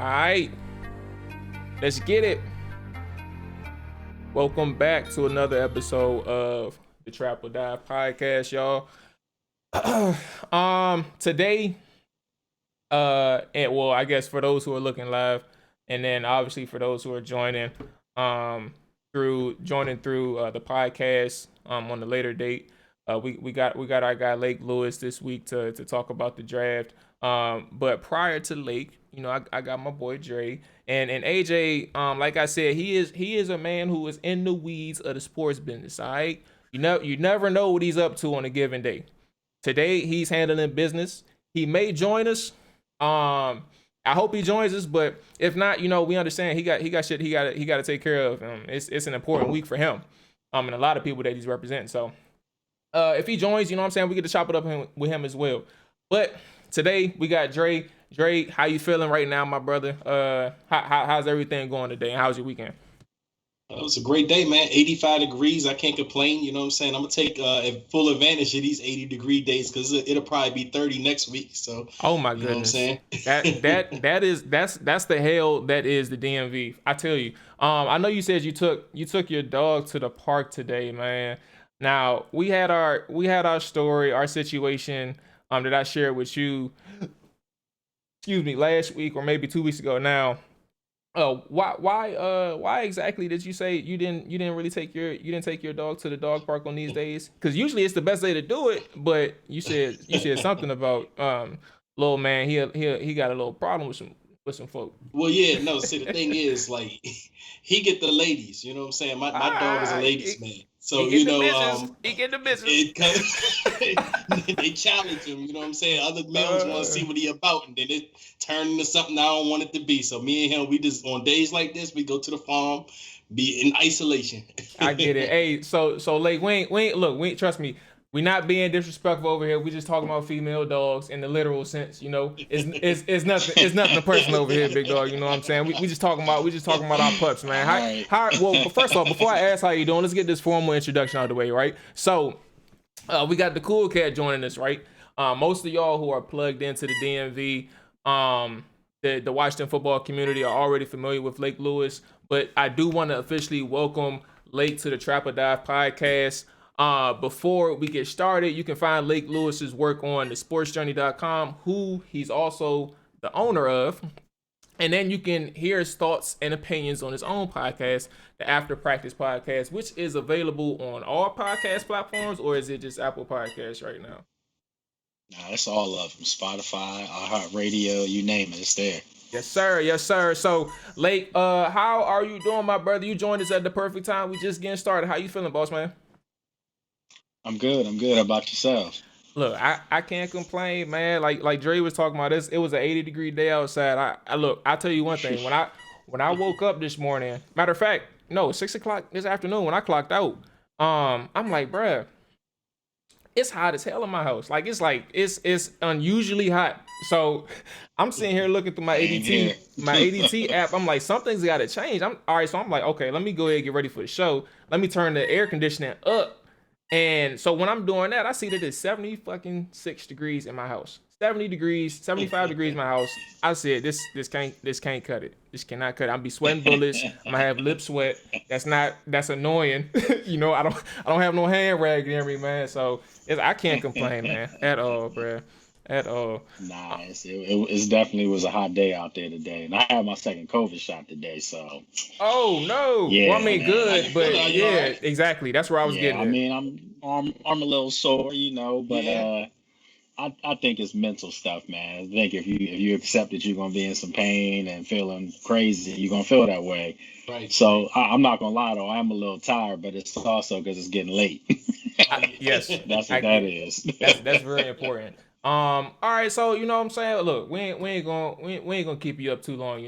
right, let's get it. Welcome back to another episode of the ToD Podcast, y'all. Today, and well, I guess for those who are looking live, and then obviously for those who are joining, through the podcast, on the later date, we got our guy Lake Lewis this week to talk about the draft. But prior to Lake, I got my boy Dre and AJ. Like I said, he is a man who is in the weeds of the sports business. All right, you never know what he's up to on a given day. Today he's handling business. He may join us. I hope he joins us, but if not, we understand he got shit he got to take care of. It's an important week for him. And a lot of people that he's representing. So, if he joins, we get to chop it up with him as well. But today we got Dre. Dre, how you feeling right now, my brother? How's everything going today? And how's your weekend? It was a great day, man. 85 degrees. I can't complain. You know what I'm saying? I'm going to take full advantage of these 80-degree days because it'll probably be 30 next week. So, oh my goodness. You know what I'm saying? that's the hell that is the DMV. I tell you. I know you said you took your dog to the park today, man. Now, we had our story, our situation that I shared with you, last week or maybe 2 weeks ago now. Why exactly did you say you didn't really take your dog to the dog park on these days? Because usually it's the best day to do it, but you said something about little man, he got a little problem with some folk. Well, yeah, no. See, the thing is, like, he get the ladies. You know what I'm saying? My dog is a ladies man. So he get the business. They challenge him. You know what I'm saying? Other males want to see what he about, and then it turned into something I don't want it to be. So me and him, we just on days like this, we go to the farm, be in isolation. I get it. Hey, so like we ain't trust me. We not being disrespectful over here. We just talking about female dogs in the literal sense. It's nothing personal over here, big dog. You know what I'm saying? We just talking about our pups, man. Well, first of all, before I ask how you doing, let's get this formal introduction out of the way, right? So, we got the cool cat joining us, right? Most of y'all who are plugged into the DMV, the Washington football community are already familiar with Lake Lewis, but I do want to officially welcome Lake to the ToD Podcast. Before we get started, you can find Lake Lewis's work on thesportsjourney.com, who he's also the owner of. And then you can hear his thoughts and opinions on his own podcast, the After Practice Podcast, which is available on all podcast platforms, or is it just Apple Podcasts right now? Nah, it's all of them. Spotify, iHeartRadio, you name it, it's there. Yes, sir. Yes, sir. So, Lake, how are you doing, my brother? You joined us at the perfect time. We just getting started. How you feeling, boss man? I'm good. How about yourself? Look, I can't complain, man. Like Dre was talking about this. It was an 80-degree day outside. I'll tell you one thing. When I woke up this morning, matter of fact, no, 6:00 this afternoon when I clocked out, I'm like, bruh, it's hot as hell in my house. It's unusually hot. So I'm sitting here looking through my ADT app. I'm like, something's got to change. So I'm like, okay, let me go ahead and get ready for the show. Let me turn the air conditioning up. And so when I'm doing that, I see that it's 76 degrees in my house. 70 degrees, 75 degrees in my house. I said, this can't cut it. This cannot cut it. I'm be sweating bullets. I'm gonna have lip sweat. That's annoying. I don't have no hand rag near me, man. So I can't complain, man, at all, bro. At all. Nah, it definitely was a hot day out there today, and I had my second COVID shot today, so. Oh no! Yeah, well, I mean, good, but yeah, exactly. That's where I was getting. I mean, I'm a little sore, but yeah. I think it's mental stuff, man. I think if you accept that you're gonna be in some pain and feeling crazy, you're gonna feel that way. Right. So I'm not gonna lie though, I'm a little tired, but it's also because it's getting late. Yes, that's what that is. That's very important. All right, so you know what I'm saying. Look, we ain't gonna keep you up too long,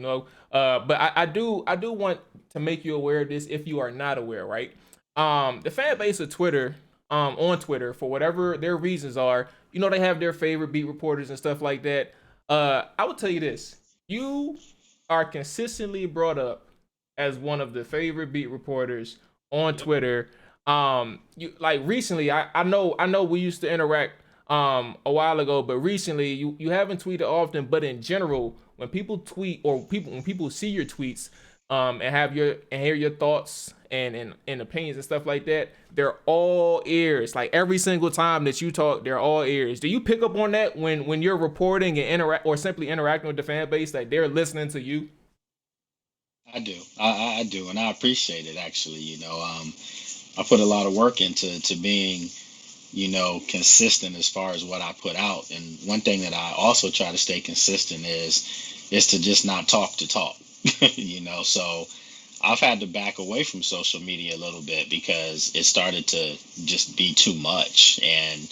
But I do want to make you aware of this if you are not aware, right? The fan base of Twitter, on Twitter, for whatever their reasons are, they have their favorite beat reporters and stuff like that. I will tell you this: you are consistently brought up as one of the favorite beat reporters on Twitter. You like recently, I know we used to interact a while ago, but recently you haven't tweeted often. But in general, when people tweet or when people see your tweets, and hear your thoughts and opinions and stuff like that, they're all ears. Like every single time that you talk, they're all ears. Do you pick up on that when you're reporting and interact or simply interacting with the fan base, that they're listening to you? I do. I do, and I appreciate it. Actually, I put a lot of work into being, consistent as far as what I put out. And one thing that I also try to stay consistent is to just not talk to talk. So I've had to back away from social media a little bit because it started to just be too much. And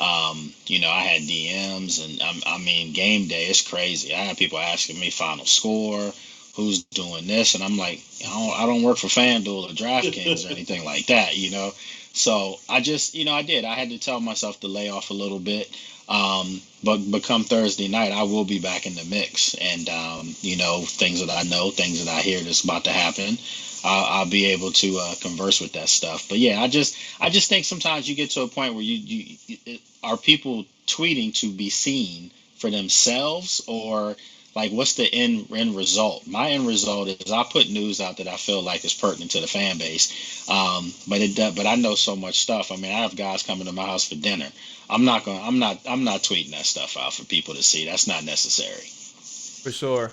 I had DMs, and I mean, game day is crazy. I had people asking me final score, who's doing this, and I'm like, I don't work for FanDuel or DraftKings or anything like that. So I just, I had to tell myself to lay off a little bit. But come Thursday night, I will be back in the mix, and things that I hear that's about to happen, I'll be able to converse with that stuff. But yeah, I just think sometimes you get to a point where you are people tweeting to be seen for themselves, or like, what's the end result? My end result is I put news out that I feel like is pertinent to the fan base. But I know so much stuff. I mean, I have guys coming to my house for dinner. I'm not tweeting that stuff out for people to see. That's not necessary. For sure.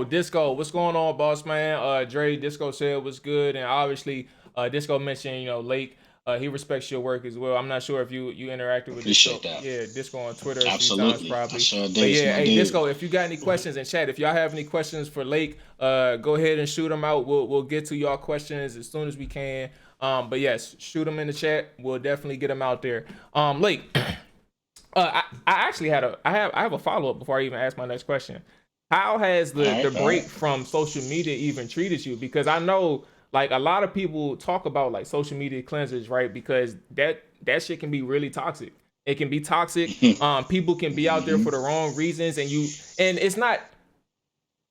Disco, what's going on, boss man? Dre, Disco said what's good, and obviously, Disco mentioned, Lake. He respects your work as well. I'm not sure if you interacted with Appreciate Disco. that. Yeah, Disco on Twitter. Absolutely. A few times probably. I sure did. But yeah, hey, Disco, if you got any questions in chat, if y'all have any questions for Lake, go ahead and shoot them out. We'll get to y'all questions as soon as we can. But yes, shoot them in the chat. We'll definitely get them out there. Lake, I actually I have a follow up before I even ask my next question. How has the break from social media even treated you? Because I know, like, a lot of people talk about like social media cleansers, right? Because that shit can be really toxic. It can be toxic. People can be out there for the wrong reasons, and it's not.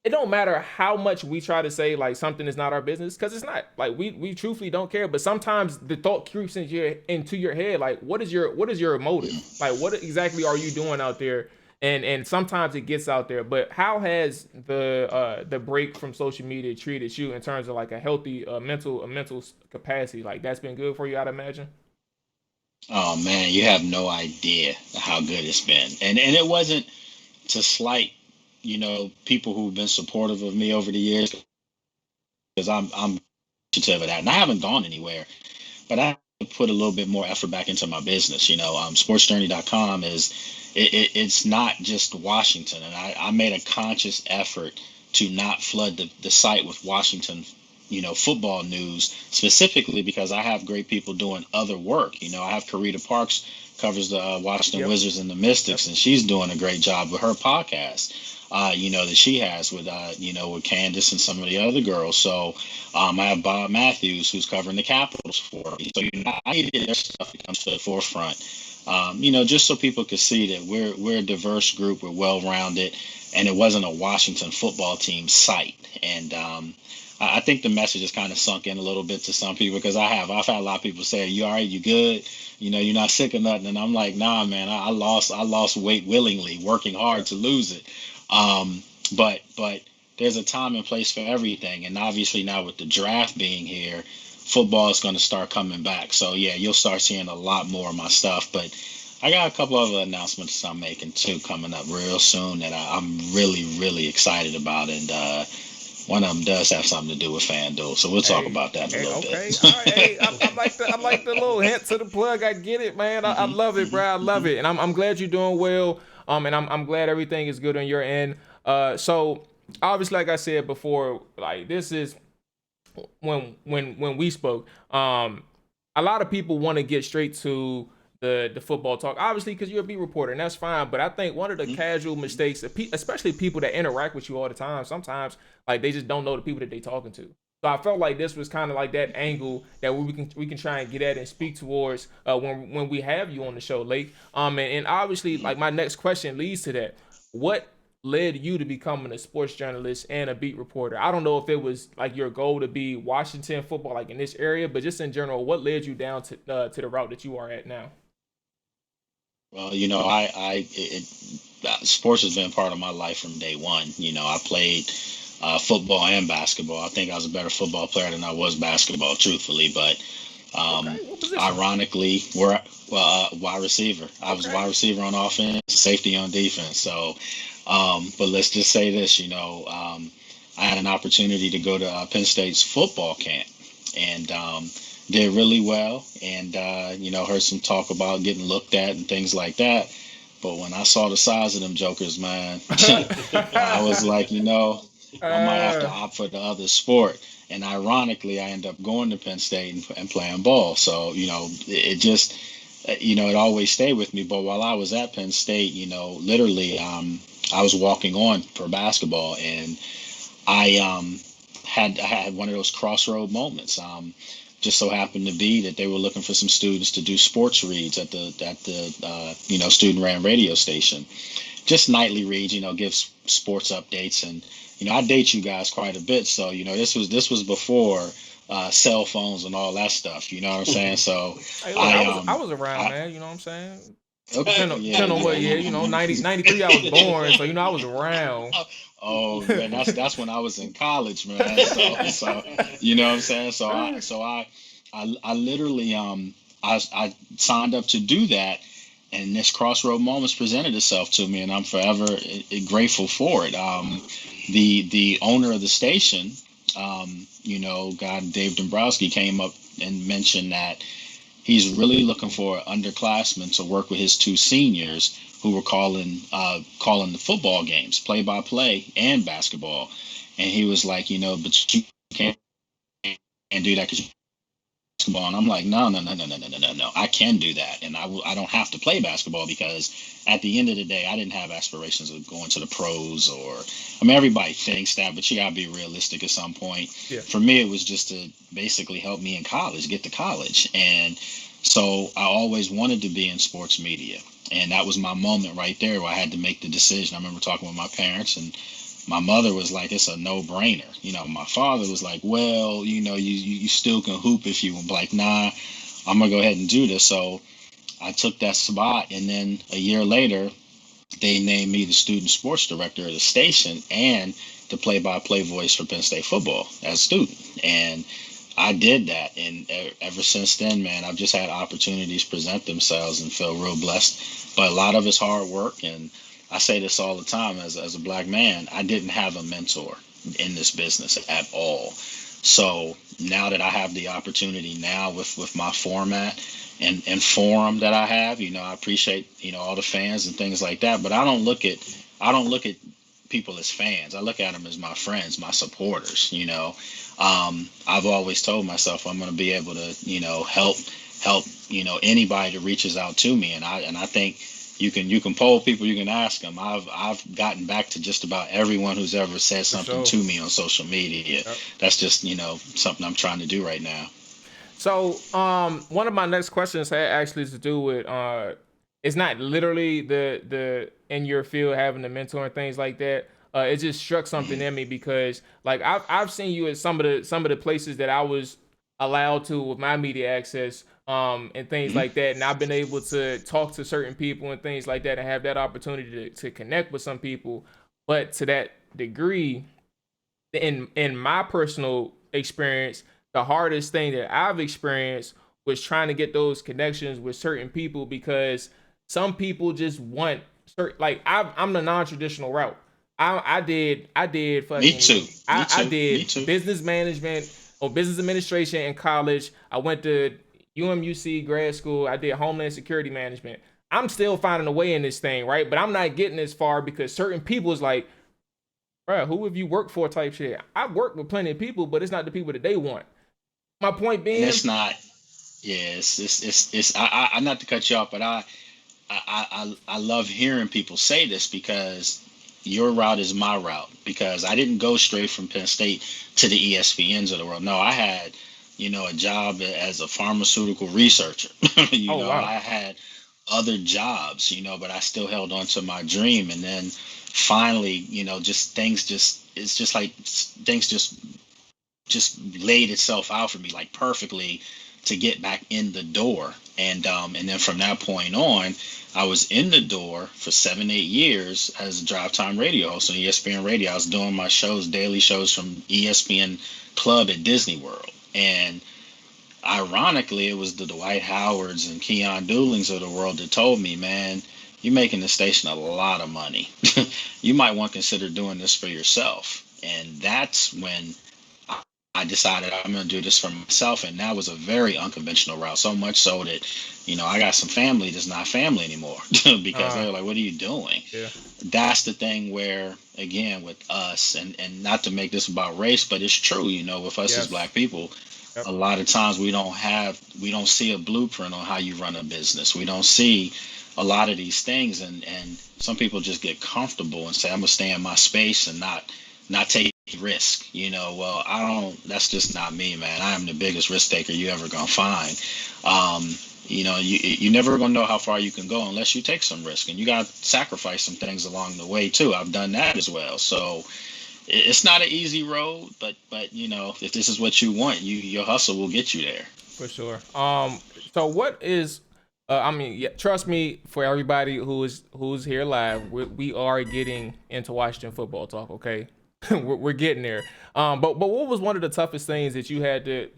It don't matter how much we try to say like something is not our business, because it's not. Like, we truthfully don't care. But sometimes the thought creeps into your head, like, what is your motive? Like, what exactly are you doing out there? And sometimes it gets out there. But how has the break from social media treated you in terms of like a healthy mental capacity? Like, that's been good for you, I'd imagine. Oh man, you have no idea how good it's been. And it wasn't to slight, people who've been supportive of me over the years, because I'm appreciative of that. And I haven't gone anywhere, but I put a little bit more effort back into my business. Sportsjourney.com it's not just Washington. And I made a conscious effort to not flood the site with Washington, football news, specifically because I have great people doing other work. I have Karita Parks covers the Washington Wizards and the Mystics, and she's doing a great job with her podcast, that she has with Candace and some of the other girls. So I have Bob Matthews, who's covering the Capitals for me. So I needed their stuff to come to the forefront, just so people could see that we're a diverse group, we're well-rounded, and it wasn't a Washington football team site. And I think the message has kind of sunk in a little bit to some people, because I've had a lot of people say, "You all right? You good? You're not sick or nothing?" And I'm like, "Nah, man, I lost weight willingly, working hard to lose it." But there's a time and place for everything, and obviously now with the draft being here, football is going to start coming back. So yeah, you'll start seeing a lot more of my stuff. But I got a couple other announcements I'm making too coming up real soon that I'm really, really excited about, and one of them does have something to do with FanDuel, so we'll talk about that in a little bit. All right. Hey, I like the little hint to the plug. I get it, man. I love it, bro. I love it, and I'm glad you're doing well. And I'm glad everything is good on your end. So obviously, like I said before, like, this is when we spoke. A lot of people want to get straight to the football talk, obviously, because you're a beat reporter, and that's fine. But I think one of the casual mistakes, especially people that interact with you all the time, sometimes like they just don't know the people that they're talking to. So I felt like this was kind of like that angle that we can try and get at and speak towards when we have you on the show, Lake. And obviously, like, my next question leads to that. What led you to becoming a sports journalist and a beat reporter? I don't know if it was like your goal to be Washington football, like in this area, but just in general, what led you down to the route that you are at now? Well, sports has been part of my life from day one. I played football and basketball. I think I was a better football player than I was basketball, truthfully. But Okay, what position? ironically, wide receiver. I was Okay. wide receiver on offense, safety on defense. So, but let's just say this, I had an opportunity to go to Penn State's football camp and did really well. And, heard some talk about getting looked at and things like that. But when I saw the size of them jokers, man, I was like, I might have to uh, opt for the other sport. And ironically, I ended up going to Penn State and playing ball. So, it just, it always stayed with me. But while I was at Penn State, literally, I was walking on for basketball, and I had one of those crossroad moments. Just so happened to be that they were looking for some students to do sports reads at the student ran radio station, just nightly reads, give sports updates. And I date you guys quite a bit, so this was before cell phones and all that stuff. You know what I'm saying? So hey, look, I I was around, man. You know what I'm saying? okay, yeah, Depend on yeah, what year. 93 I was born, so I was around. Oh man, that's when I was in college, man. So you know what I'm saying. So I literally I signed up to do that, and this crossroad moments presented itself to me, and I'm forever grateful for it. The owner of the station, guy Dave Dombrowski, came up and mentioned that he's really looking for underclassmen to work with his two seniors who were calling the football games, play by play and basketball. And he was like, but you can't do that because basketball. And I'm like, no, no, no, no, no, no, no, no, no. I can do that. And I don't have to play basketball because at the end of the day, I didn't have aspirations of going to the pros everybody thinks that, but you got to be realistic at some point. Yeah. For me, it was just to basically help me in college, get to college. And so I always wanted to be in sports media. And that was my moment right there where I had to make the decision. I remember talking with my parents, and my mother was like, it's a no-brainer. My father was like, well, you still can hoop if you want. Like, nah, I'm gonna go ahead and do this. So I took that spot, and then a year later, they named me the student sports director of the station and the play-by-play voice for Penn State football as a student. And I did that, and ever since then, man, I've just had opportunities present themselves and feel real blessed. But a lot of it's hard work, and I say this all the time as a black man, I didn't have a mentor in this business at all. So now that I have the opportunity now with my format and forum that I have, I appreciate, all the fans and things like that. But I don't look at people as fans. I look at them as my friends, my supporters. I've always told myself I'm going to be able to, help, anybody that reaches out to me. And I think you can poll people, you can ask them. I've gotten back to just about everyone who's ever said For something sure. to me on social media. Yep. That's just, something I'm trying to do right now. So, one of my next questions had actually to do with it's not literally the in your field having a mentor and things like that. It just struck something in me because like I've seen you at some of the places that I was allowed to with my media access and things Mhm. like that, and I've been able to talk to certain people and things like that and have that opportunity to connect with some people, but to that degree in my personal experience, the hardest thing that I've experienced was trying to get those connections with certain people because some people just want certain like I'm the non-traditional route. I did Me too. fucking Me I too. Me did too. business management or business administration in college. I went to UMUC grad school. I did homeland security management. I'm still finding a way in this thing, right? But I'm not getting as far because certain people is like, bro, who have you worked for type shit. I've worked with plenty of people, but it's not the people that they want. My point And being, it's not. Yeah, it's I not to cut you off, but I love hearing people say this because your route is my route because I didn't go straight from Penn State to the ESPNs of the world. No, I had, a job as a pharmaceutical researcher. oh wow, I had other jobs, but I still held on to my dream. And then finally, it's just like things just laid itself out for me like perfectly to get back in the door. And then from that point on, I was in the door for 7, 8 years as a drive time radio host on ESPN Radio. I was doing my shows, daily shows from ESPN Club at Disney World. And ironically, it was the Dwight Howards and Keon Doolings of the world that told me, man, you're making the station a lot of money. You might want to consider doing this for yourself. And that's when I decided I'm going to do this for myself. And that was a very unconventional route, so much so that, I got some family that's not family anymore because they were like, what are you doing? Yeah. That's the thing where, again, with us, and not to make this about race, but it's true, with us as Black people, a lot of times we don't see a blueprint on how you run a business. We don't see a lot of these things. And some people just get comfortable and say, I'm going to stay in my space and not take risk. Well, that's just not me, man. I am the biggest risk taker you ever going to find. You never going to know how far you can go unless you take some risk, and you got to sacrifice some things along the way too. I've done that as well. So it's not an easy road, but if this is what you want, your hustle will get you there. For sure. So what is, trust me, for everybody who's here live, we are getting into Washington football talk. Okay, we're getting there. But what was one of the toughest things that you had to,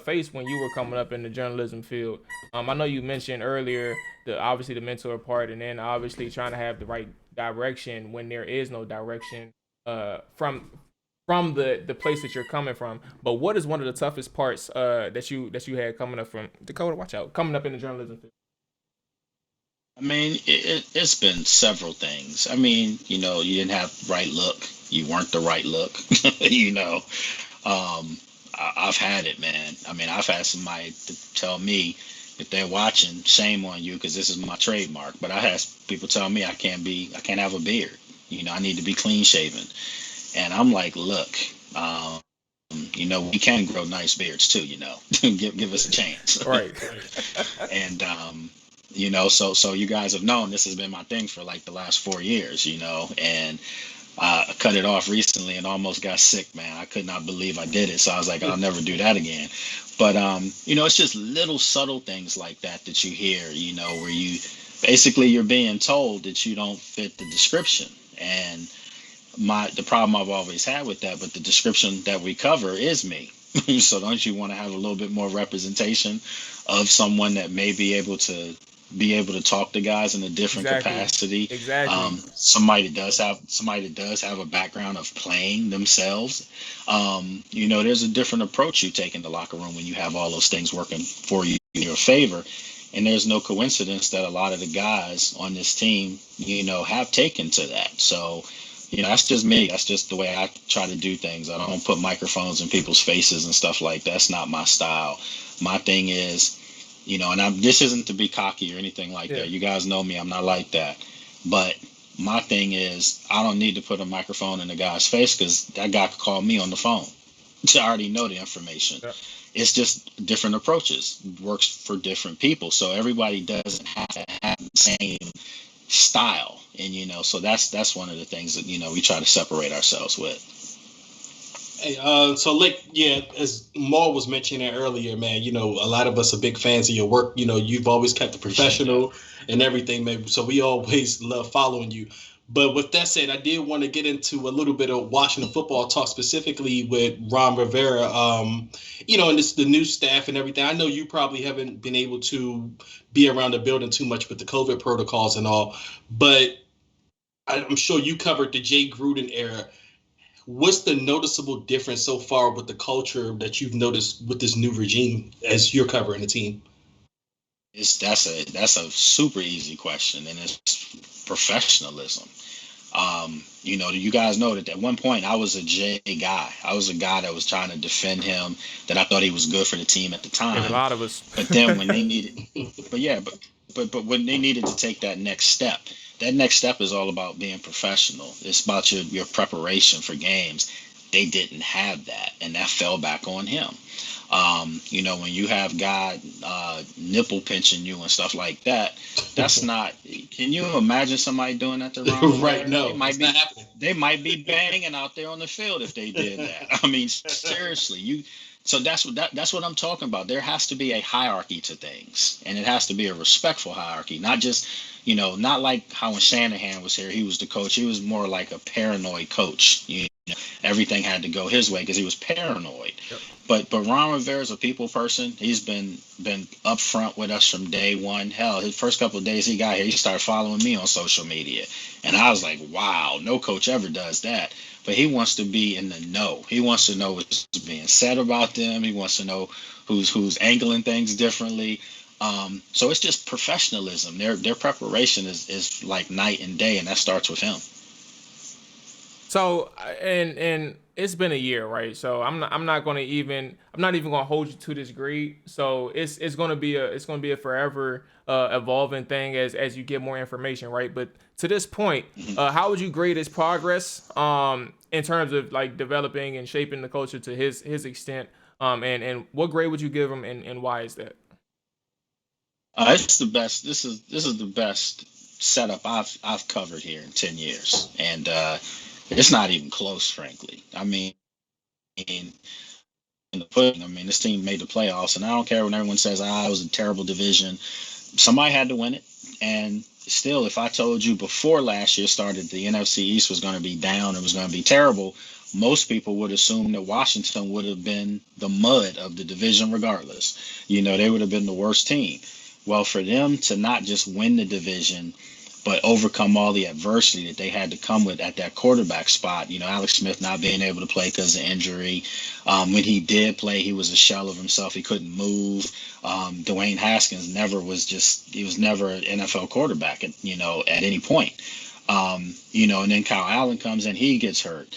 face when you were coming up in the journalism field? I know you mentioned earlier obviously the mentor part, and then obviously trying to have the right direction when there is no direction from the place that you're coming from. But what is one of the toughest parts that you had coming up from Dakota? Watch out, coming up in the journalism field. I mean, it's been several things. I mean, you didn't have right look. You weren't the right look. I've had it, man. I mean, I've had somebody to tell me, if they're watching, shame on you, because this is my trademark. But I had people tell me I can't have a beard. I need to be clean shaven. And I'm like, look, we can grow nice beards too, give us a chance. Right. And, so you guys have known this has been my thing for like the last 4 years, and I cut it off recently and almost got sick, man. I could not believe I did it. So I was like, I'll never do that again. But, it's just little subtle things like that you hear, where you're being told that you don't fit the description. And the problem I've always had with that, but the description that we cover is me. So don't you want to have a little bit more representation of someone that may be able to talk to guys in a different capacity? Exactly. Somebody that does have a background of playing themselves. There's a different approach you take in the locker room when you have all those things working for you in your favor. And there's no coincidence that a lot of the guys on this team, have taken to that. So, that's just me. That's just the way I try to do things. I don't put microphones in people's faces and stuff like that. That's not my style. My thing is, this isn't to be cocky or anything like that. You guys know me. I'm not like that. But my thing is, I don't need to put a microphone in a guy's face because that guy could call me on the phone. I already know the information. Yeah. It's just different approaches. Works for different people. So everybody doesn't have to have the same style. And, so that's one of the things that, we try to separate ourselves with. Hey, as Maul was mentioning earlier, man, a lot of us are big fans of your work. You've always kept it professional and everything, man. So we always love following you. But with that said, I did want to get into a little bit of Washington football talk, specifically with Ron Rivera, and the new staff and everything. I know you probably haven't been able to be around the building too much with the COVID protocols and all, but I'm sure you covered the Jay Gruden era. What's the noticeable difference so far with the culture that you've noticed with this new regime as you're covering the team? That's a super easy question, and it's professionalism. You guys know that at one point I was a Jay guy. I was a guy that was trying to defend him, that I thought he was good for the team at the time. There's a lot of us. But then when they needed, but when they needed to take that next step is all about being professional. It's about your preparation for games. They didn't have that, and that fell back on him. When you have God nipple pinching you and stuff like that, that's not. Can you imagine somebody doing that to Ron? Right? No, they might be banging out there on the field if they did that. I mean, seriously, So that's what I'm talking about. There has to be a hierarchy to things, and it has to be a respectful hierarchy, not just, not like how when Shanahan was here, he was the coach. He was more like a paranoid coach. Everything had to go his way because he was paranoid. Yep. But Ron Rivera's a people person. He's been upfront with us from day one. Hell, his first couple of days he got here, he started following me on social media, and I was like, wow, no coach ever does that. But he wants to be in the know. He wants to know what's being said about them. He wants to know who's angling things differently. So it's just professionalism. Their preparation is like night and day, and that starts with him. So and it's been a year, right? So I'm not even gonna hold you to this grade. So it's gonna be a forever evolving thing as you get more information, right? But to this point, how would you grade his progress in terms of like developing and shaping the culture to his extent? And what grade would you give him, and why is that? It's the best. This is the best setup I've covered here in 10 years, and it's not even close, frankly. I mean, in the pudding. I mean, this team made the playoffs, and I don't care when everyone says, it was a terrible division. Somebody had to win it, and still, if I told you before last year started the NFC East was going to be down, it was going to be terrible, most people would assume that Washington would have been the mud of the division regardless. They would have been the worst team. Well, for them to not just win the division, but overcome all the adversity that they had to come with at that quarterback spot. Alex Smith not being able to play because of injury. When he did play, he was a shell of himself. He couldn't move. Dwayne Haskins he was never an NFL quarterback at any point. And then Kyle Allen comes in, he gets hurt.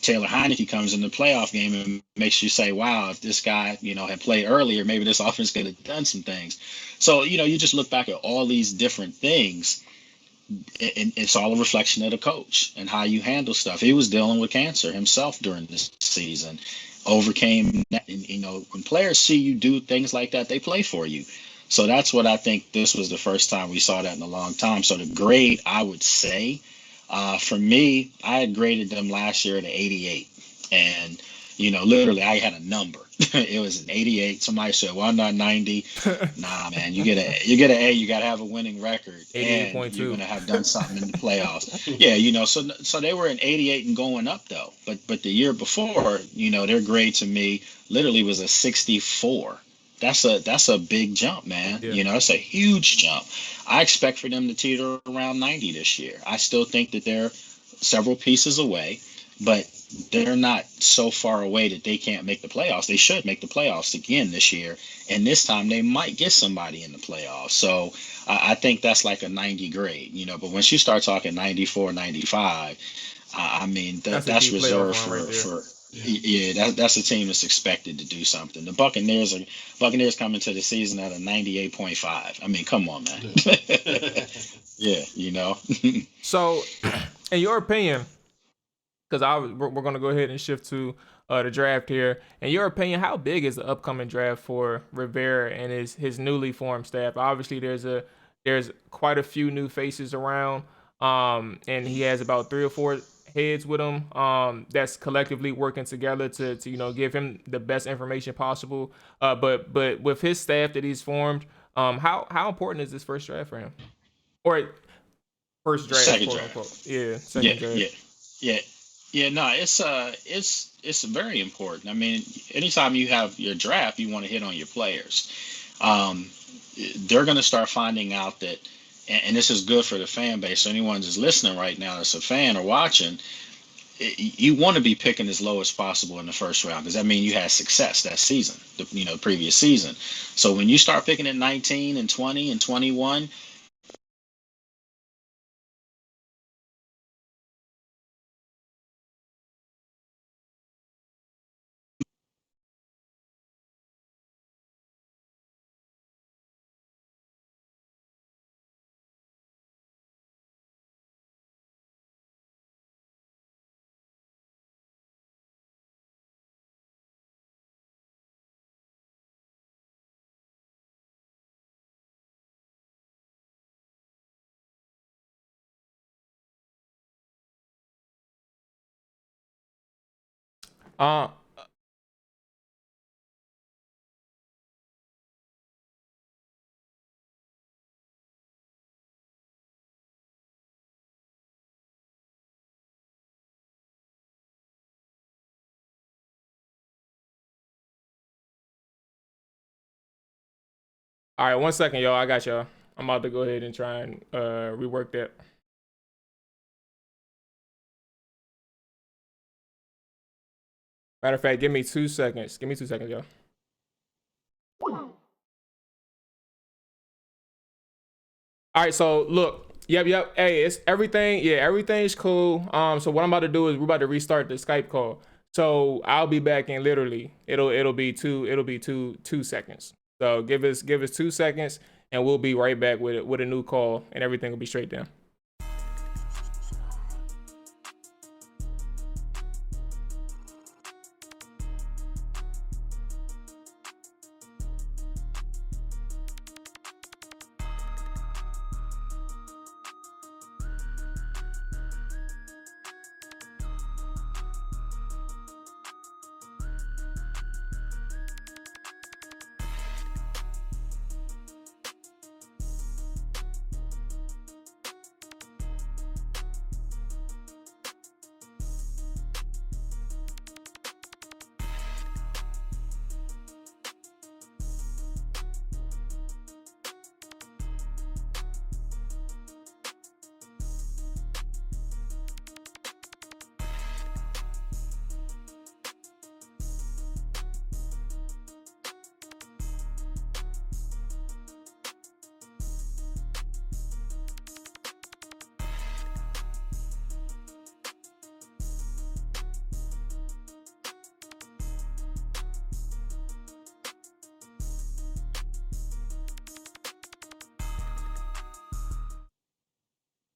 Taylor Heineke comes in the playoff game and makes you say, wow, if this guy, had played earlier, maybe this offense could have done some things. So, you just look back at all these different things, and it's all a reflection of the coach and how you handle stuff. He was dealing with cancer himself during this season, overcame that. And, when players see you do things like that, they play for you. So that's what I think this was the first time we saw that in a long time. So the grade, I would say, for me, I had graded them last year at an 88. And, literally I had a number. It was an 88. Somebody said, well, I'm not 90. Nah, man, you get an A, you got to have a winning record. And you're 88.2. going to have done something in the playoffs. Yeah, so they were an 88 and going up, though. But the year before, their grade to me literally was a 64. That's a big jump, man. Yeah. It's a huge jump. I expect for them to teeter around 90 this year. I still think that they're several pieces away, but they're not so far away that they can't make the playoffs. They should make the playoffs again this year, and this time they might get somebody in the playoffs. So I think that's like a 90 grade, But once you start talking 94, 95, I mean that's reserved for yeah, that's a team that's expected to do something. The Buccaneers coming to the season at a 98.5. I mean, come on, man. Yeah. So, in your opinion, because we're going to go ahead and shift to the draft here. In your opinion, how big is the upcoming draft for Rivera and his newly formed staff? Obviously, there's quite a few new faces around, and he has about 3 or 4 heads with him that's collectively working together to give him the best information possible. But with his staff that he's formed, how important is this first draft for him? Or first draft, Second quote draft. unquote. Yeah, Yeah, second draft. yeah, yeah, yeah. No, it's very important. I mean, anytime you have your draft, you want to hit on your players. Um, they're going to start finding out that, and this is good for the fan base. So anyone that's listening right now that's a fan or watching, you want to be picking as low as possible in the first round because that means you had success that season, the previous season. So when you start picking at 19 and 20 and 21, Uh, All right, 1 second, y'all. I got y'all. I'm about to go ahead and try and rework that. Matter of fact, give me 2 seconds. Give me 2 seconds, y'all. All right, so look, yep. Hey, it's everything. Yeah, everything's cool. So what I'm about to do is we're about to restart the Skype call. So I'll be back in literally. It'll be two seconds. So give us 2 seconds, and we'll be right back with a new call, and everything will be straight down.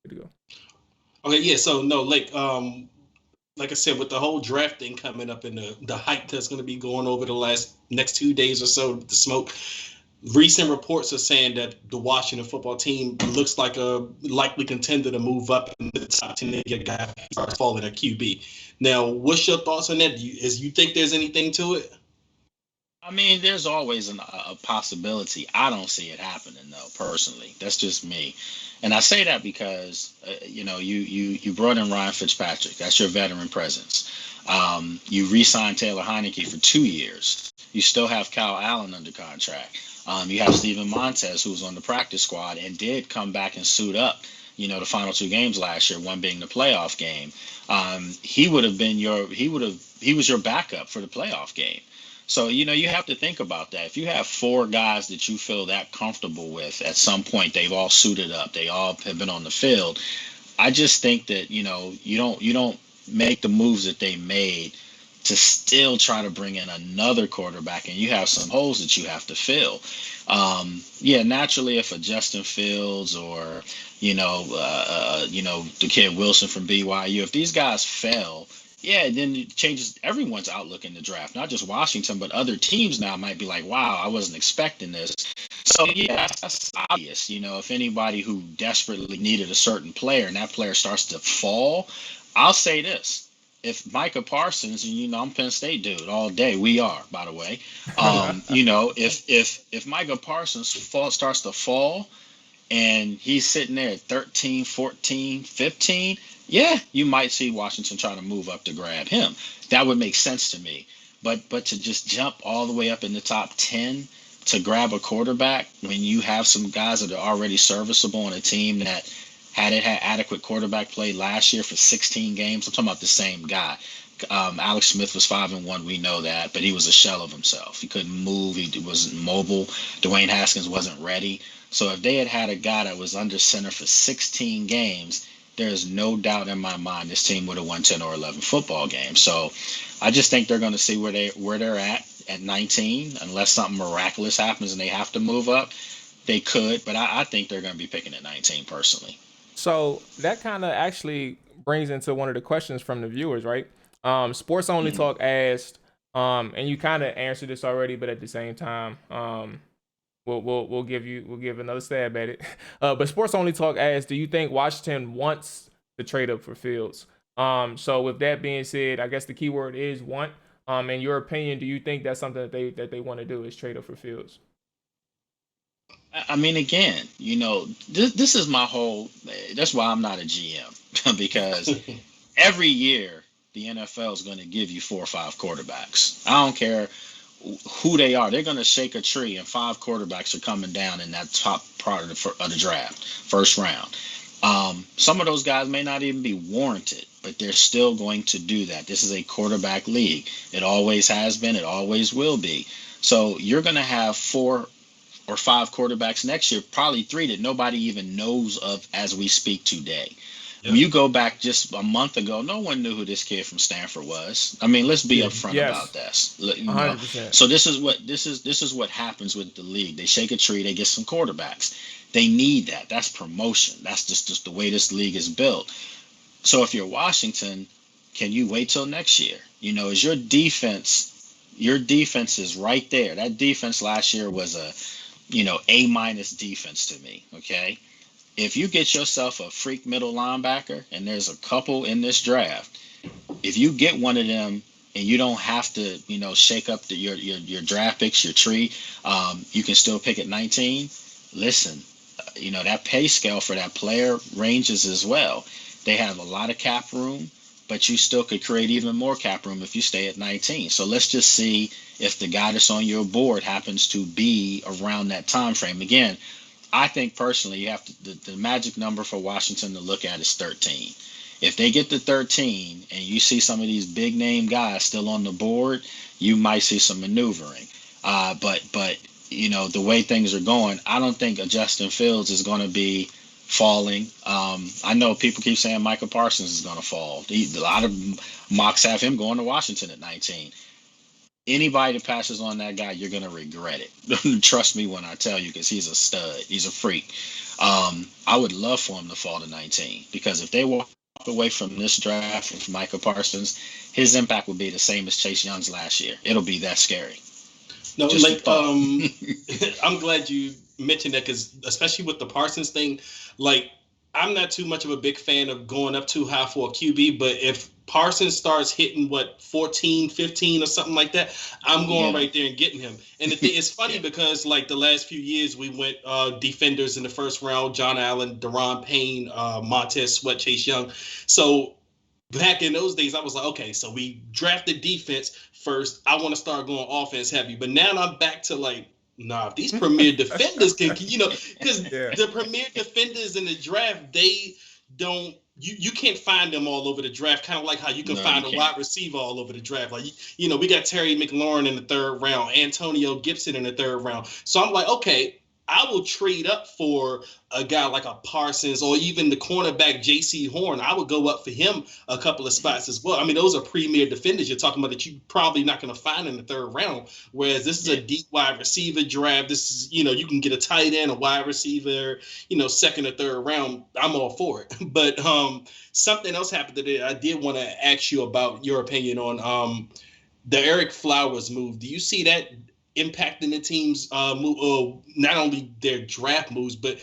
Good to go. Okay, yeah. So no, like I said, with the whole draft thing coming up and the hype that's going to be going over the next 2 days or so, the smoke. Recent reports are saying that the Washington football team looks like a likely contender to move up in the top 10 and get a guy who starts falling at QB. Now, what's your thoughts on that? You think there's anything to it? I mean, there's always a possibility. I don't see it happening, though, personally. That's just me. And I say that because, you brought in Ryan Fitzpatrick. That's your veteran presence. You re-signed Taylor Heineke for 2 years. You still have Kyle Allen under contract. You have Steven Montez, who was on the practice squad and did come back and suit up, the final 2 games last year, one being the playoff game. He was your backup for the playoff game. So, you have to think about that. If you have 4 guys that you feel that comfortable with, at some point they've all suited up, they all have been on the field. I just think that, you don't make the moves that they made to still try to bring in another quarterback, and you have some holes that you have to fill. Naturally, if a Justin Fields or, the kid Wilson from BYU, if these guys fail, then it changes everyone's outlook in the draft, not just Washington, but other teams now might be like, wow, I wasn't expecting this. So, that's obvious. If anybody who desperately needed a certain player and that player starts to fall, I'll say this. If Micah Parsons, and I'm Penn State dude all day, we are, by the way. If Micah Parsons starts to fall and he's sitting there at 13, 14, 15, you might see Washington try to move up to grab him. That would make sense to me. But to just jump all the way up in the top 10 to grab a quarterback when you have some guys that are already serviceable on a team that had adequate quarterback play last year for 16 games. I'm talking about the same guy. Alex Smith was 5-1. We know that, but he was a shell of himself. He couldn't move. He wasn't mobile. Dwayne Haskins wasn't ready. So if they had a guy that was under center for 16 games, there's no doubt in my mind this team would have won 10 or 11 football games. So I just think they're going to see where they're at 19, unless something miraculous happens and they have to move up. They could, but I think they're going to be picking at 19 personally. So that kind of actually brings into one of the questions from the viewers, right? Sports Only Talk asked, and you kind of answered this already, but at the same time, we'll give another stab at it. But Sports Only Talk asked, do you think Washington wants to trade up for Fields? So with that being said, I guess the key word is want. In your opinion, do you think that's something that they want to do, is trade up for Fields? I mean, again, this is my whole. That's why I'm not a GM because every year the NFL is going to give you 4 or 5 quarterbacks. I don't care who they are. They're going to shake a tree, and 5 quarterbacks are coming down in that top part of the draft, first round. Some of those guys may not even be warranted, but they're still going to do that. This is a quarterback league. It always has been. It always will be. So you're going to have 4 or 5 quarterbacks next year, probably 3 that nobody even knows of as we speak today. When you go back just a month ago, no one knew who this kid from Stanford was. I mean, let's be upfront about this. You know? 100%. So this is what happens with the league. They shake a tree, they get some quarterbacks. They need that. That's promotion. That's just the way this league is built. So if you're Washington, can you wait till next year? You know, is your defense is right there. That defense last year was a, A- defense to me. Okay. If you get yourself a freak middle linebacker, and there's a couple in this draft, if you get one of them and you don't have to, shake up your draft picks, your tree, you can still pick at 19. Listen, that pay scale for that player ranges as well. They have a lot of cap room, but you still could create even more cap room if you stay at 19. So let's just see if the guy that's on your board happens to be around that time frame. Again, I think personally you have to, the magic number for Washington to look at is 13. If they get to 13 and you see some of these big name guys still on the board, you might see some maneuvering. But the way things are going, I don't think a Justin Fields is going to be falling. I know people keep saying Michael Parsons is going to fall. A lot of mocks have him going to Washington at 19. Anybody that passes on that guy, you're going to regret it. Trust me when I tell you, because he's a stud. He's a freak. I would love for him to fall to 19, because if they walk away from this draft with Michael Parsons, his impact would be the same as Chase Young's last year. It'll be that scary. No, I'm glad you mentioned that, because especially with the Parsons thing, I'm not too much of a big fan of going up too high for a QB, but if Parsons starts hitting 14, 15 or something like that, I'm going right there and getting him. And it's funny because the last few years we went defenders in the first round: John Allen, Daron Payne, Montez Sweat, Chase Young. So back in those days, I was like, okay, so we drafted defense first. I want to start going offense heavy. But now I'm back to if these premier defenders can, because the premier defenders in the draft, they don't, you can't find them all over the draft, kind of like how you can find a wide receiver all over the draft. We got Terry McLaurin in the 3rd round, Antonio Gibson in the 3rd round. So I'm like, okay, I will trade up for a guy like a Parsons, or even the cornerback J.C. Horn. I would go up for him a couple of spots as well. I mean, those are premier defenders you're talking about that you're probably not going to find in the 3rd round, whereas this is a deep wide receiver draft. This is, you can get a tight end, a wide receiver, 2nd or 3rd round. I'm all for it. But something else happened today. I did want to ask you about your opinion on the Eric Flowers move. Do you see that impacting the team's move, not only their draft moves, but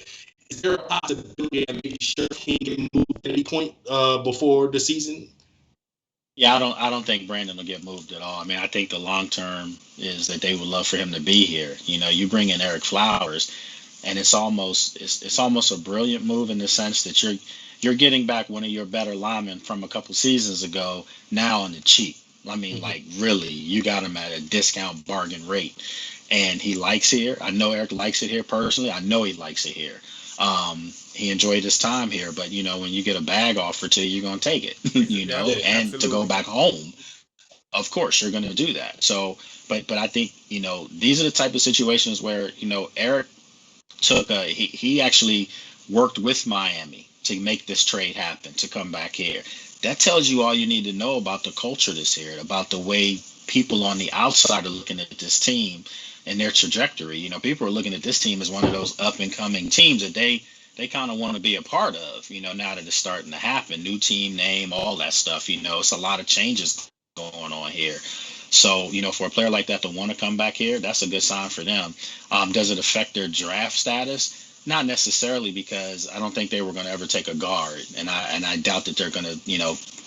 is there a possibility that maybe Sheriff can get moved at any point before the season? Yeah, I don't think Brandon will get moved at all. I mean, I think the long term is that they would love for him to be here. You bring in Eric Flowers, and it's almost a brilliant move in the sense that you're getting back one of your better linemen from a couple seasons ago now on the cheap. I mean, really, you got him at a discount bargain rate, and he likes it here. I know Eric likes it here personally. I know he likes it here. He enjoyed his time here, but when you get a bag offer to you, you're going to take it, and absolutely. To go back home, of course, you're going to do that. So, but I think, these are the type of situations where, Eric took he actually worked with Miami to make this trade happen, to come back here. That tells you all you need to know about the culture that's here, about the way people on the outside are looking at this team and their trajectory. People are looking at this team as one of those up and coming teams that they kind of want to be a part of, now that it's starting to happen. New team name, all that stuff, it's a lot of changes going on here. So, for a player like that to want to come back here, that's a good sign for them. Does it affect their draft status? Not necessarily, because I don't think they were going to ever take a guard, and I doubt that they're going to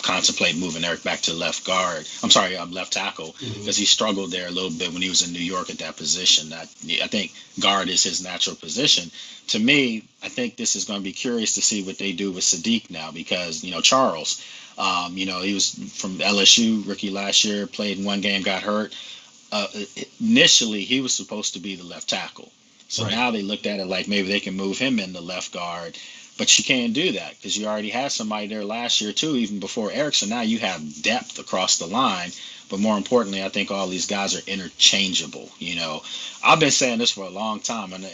contemplate moving Eric back to left tackle, because he struggled there a little bit when he was in New York at that position. I think guard is his natural position. To me, I think this is going to be curious to see what they do with Sadiq now, because Charles, he was from LSU, rookie last year, played in one game, got hurt. initially he was supposed to be the left tackle. So Right. now they looked at it like maybe they can move him in the left guard, but you can't do that because you already had somebody there last year too, even before Erickson. Now you have depth across the line, but more importantly, I think all these guys are interchangeable. I've been saying this for a long time, and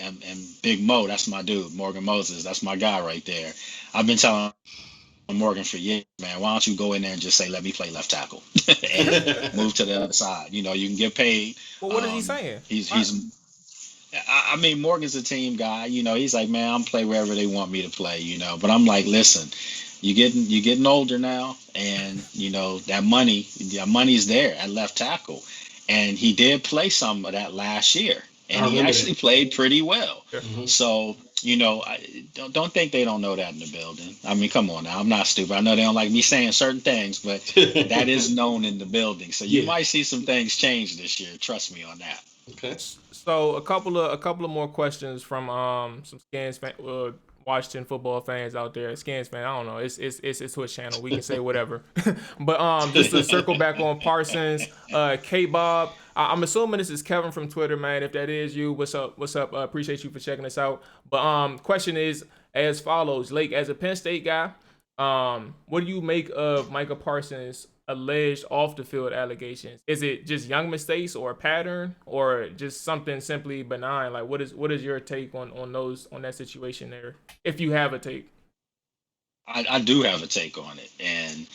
Big Mo, that's my dude, Morgan Moses, that's my guy right there. I've been telling Morgan for years, man, why don't you go in there and just say, let me play left tackle and move to the other side? You can get paid. Well, what is he saying? I mean, Morgan's a team guy. He's like, man, I'm play wherever they want me to play. But I'm like, listen, you're getting older now, and that money's there at left tackle, and he did play some of that last year, and he actually played pretty well. Mhm. So I don't think they don't know that in the building. I mean, come on now, I'm not stupid. I know they don't like me saying certain things, but that is known in the building. So you might see some things change this year. Trust me on that. Okay. So a couple of more questions from some Skins Washington football fans out there. Skins fan, I don't know. It's a Twitch channel. We can say whatever. But just to circle back on Parsons, K-Bob. I'm assuming this is Kevin from Twitter, man. If that is you, what's up? What's up? Appreciate you for checking us out. But question is as follows: Lake, as a Penn State guy, what do you make of Micah Parsons' alleged off the field allegations? Is it just young mistakes or a pattern, or just something simply benign? Like what is your take on that situation there, if you have a take? I do have a take on it, and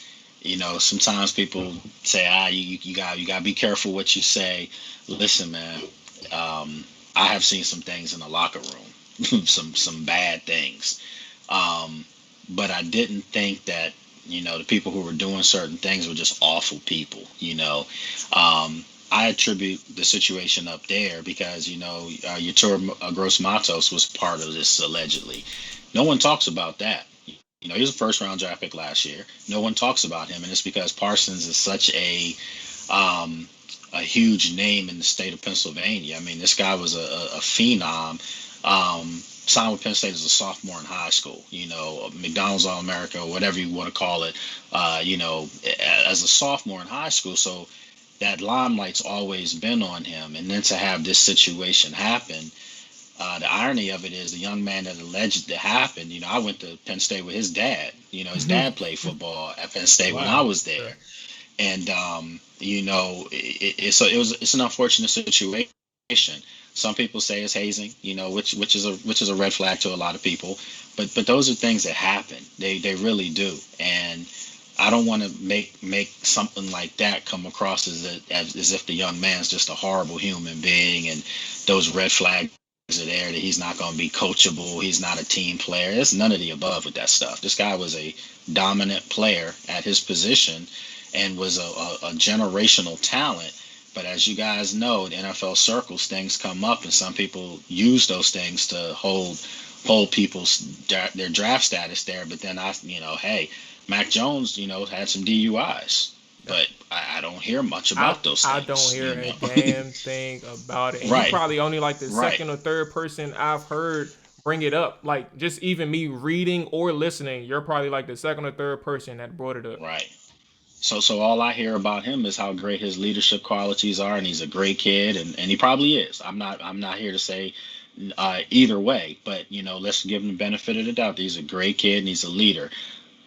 sometimes people say, you got to be careful what you say. Listen, man, I have seen some things in the locker room, some bad things, but I didn't think that the people who were doing certain things were just awful people. I attribute the situation up there because Yatur Gross Matos was part of this allegedly. No one talks about that. He was a first round draft pick last year. No one talks about him, and it's because Parsons is such a huge name in the state of Pennsylvania. I mean, this guy was a phenom. Signed with Penn State as a sophomore in high school. McDonald's All-America, whatever you want to call it. As a sophomore in high school, so that limelight's always been on him, and then to have this situation happen. The irony of it is the young man that alleged it happened. I went to Penn State with his dad. His dad played football at Penn State when I was there, and it's an unfortunate situation. Some people say it's hazing, which is a red flag to a lot of people. But those are things that happen. They really do, and I don't want to make something like that come across as if the young man's just a horrible human being, and those red flags are there that he's not going to be coachable, he's not a team player. There's none of the above with that stuff. This guy was a dominant player at his position and was a generational talent. But as you guys know, in NFL circles, things come up, and some people use those things to hold people's their draft status there. But then hey, Mac Jones, had some DUIs. But I don't hear much about those things. I don't hear a damn thing about it. And you're probably only like the second or third person I've heard bring it up. Like, just even me reading or listening, you're probably like the second or third person that brought it up. Right. So all I hear about him is how great his leadership qualities are, and he's a great kid, and he probably is. I'm not here to say either way, but let's give him the benefit of the doubt. He's a great kid and he's a leader.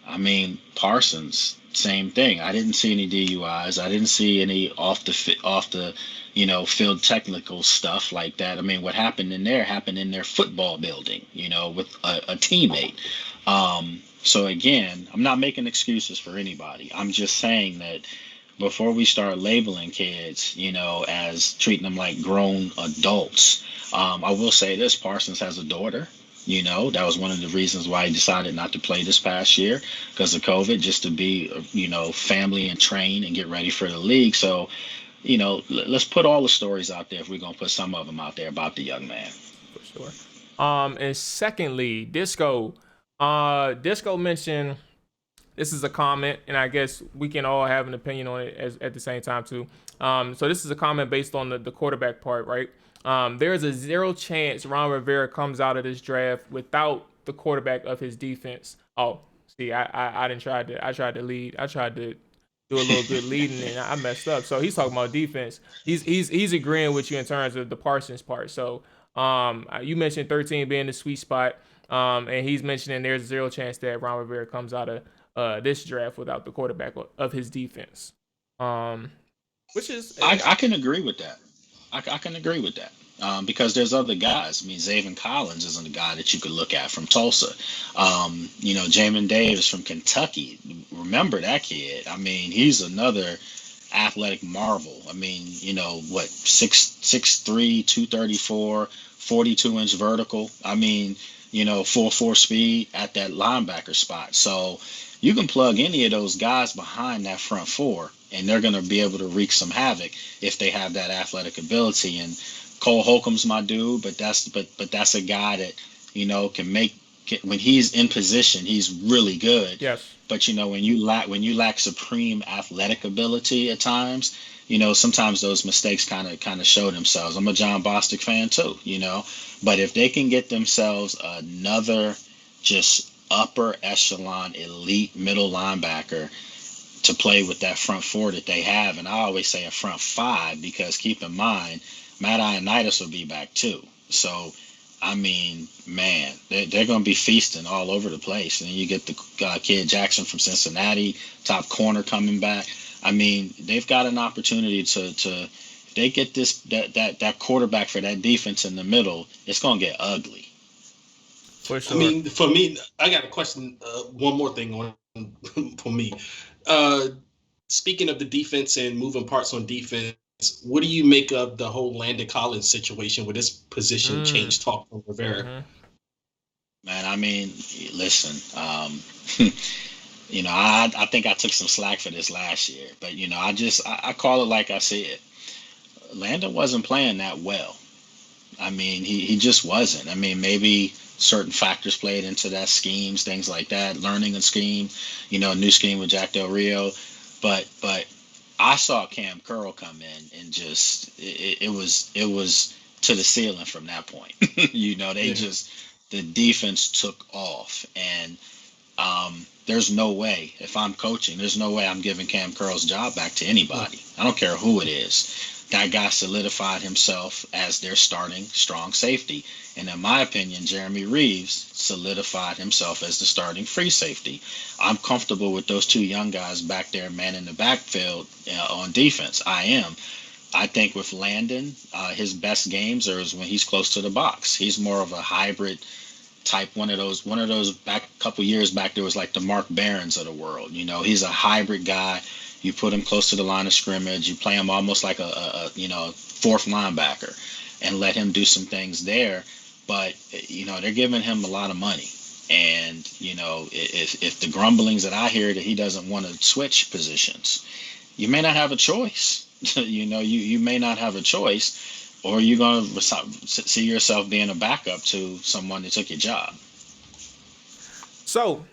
I mean, Parsons, same thing. I didn't see any DUIs. I didn't see any off the field technical stuff like that. I mean, what happened in their football building, with a teammate. So again, I'm not making excuses for anybody. I'm just saying that before we start labeling kids, as treating them like grown adults, I will say this: Parsons has a daughter. That was one of the reasons why he decided not to play this past year because of COVID, just to be, family and train and get ready for the league. So, let's put all the stories out there if we're going to put some of them out there about the young man. For sure. And secondly, Disco mentioned, this is a comment, and I guess we can all have an opinion on it at the same time too. So this is a comment based on the quarterback part, right? There's a 0 chance Ron Rivera comes out of this draft without the quarterback of his defense. Oh, see, I tried to lead. I tried to do a little good leading, and I messed up. So he's talking about defense. He's agreeing with you in terms of the Parsons part. So you mentioned 13 being the sweet spot, and he's mentioning there's zero chance that Ron Rivera comes out of this draft without the quarterback of his defense. Which is I can agree with that. I can agree with that. Because there's other guys. I mean, Zaven Collins isn't a guy that you could look at from Tulsa. Jamin Davis from Kentucky. Remember that kid? I mean, he's another athletic marvel. I mean, 6'3", 234, 42-inch vertical. I mean, 4.4 speed at that linebacker spot. So you can plug any of those guys behind that front four, and they're going to be able to wreak some havoc if they have that athletic ability. And Cole Holcomb's my dude, but that's a guy that can make when he's in position, he's really good. Yes. But when you lack supreme athletic ability at times, sometimes those mistakes kind of show themselves. I'm a John Bostic fan too, but if they can get themselves another just upper echelon elite middle linebacker to play with that front four that they have, and I always say a front five because keep in mind Matt Ioannidis will be back too. So, I mean, man, they're going to be feasting all over the place. And then you get the kid Jackson from Cincinnati, top corner coming back. I mean, they've got an opportunity to if they get that quarterback for that defense in the middle, it's going to get ugly. For sure. I mean, for me, I got a question. One more thing on for me. Speaking of the defense and moving parts on defense, what do you make of the whole Landon Collins situation with this position change talk from Rivera? Mm-hmm. Man, I mean, listen, I think I took some slack for this last year, but I call it like I see it. Landon wasn't playing that well. I mean, he just wasn't. I mean, maybe certain factors played into that, schemes, things like that, learning a scheme, new scheme with Jack Del Rio, but I saw Cam Curl come in and just it was to the ceiling from that point. The defense took off, and there's no way, if I'm coaching, there's no way I'm giving Cam Curl's job back to anybody. I don't care who it is. That guy solidified himself as their starting strong safety. And in my opinion, Jeremy Reeves solidified himself as the starting free safety. I'm comfortable with those two young guys back there manning the backfield on defense. I am. I think with Landon, his best games are when he's close to the box. He's more of a hybrid type, one of those back a couple years back, there was like the Mark Barons of the world. He's a hybrid guy. You put him close to the line of scrimmage. You play him almost like a fourth linebacker and let him do some things there. But, they're giving him a lot of money. And, if the grumblings that I hear that he doesn't want to switch positions, you may not have a choice. You may not have a choice, or you're going to see yourself being a backup to someone that took your job. So,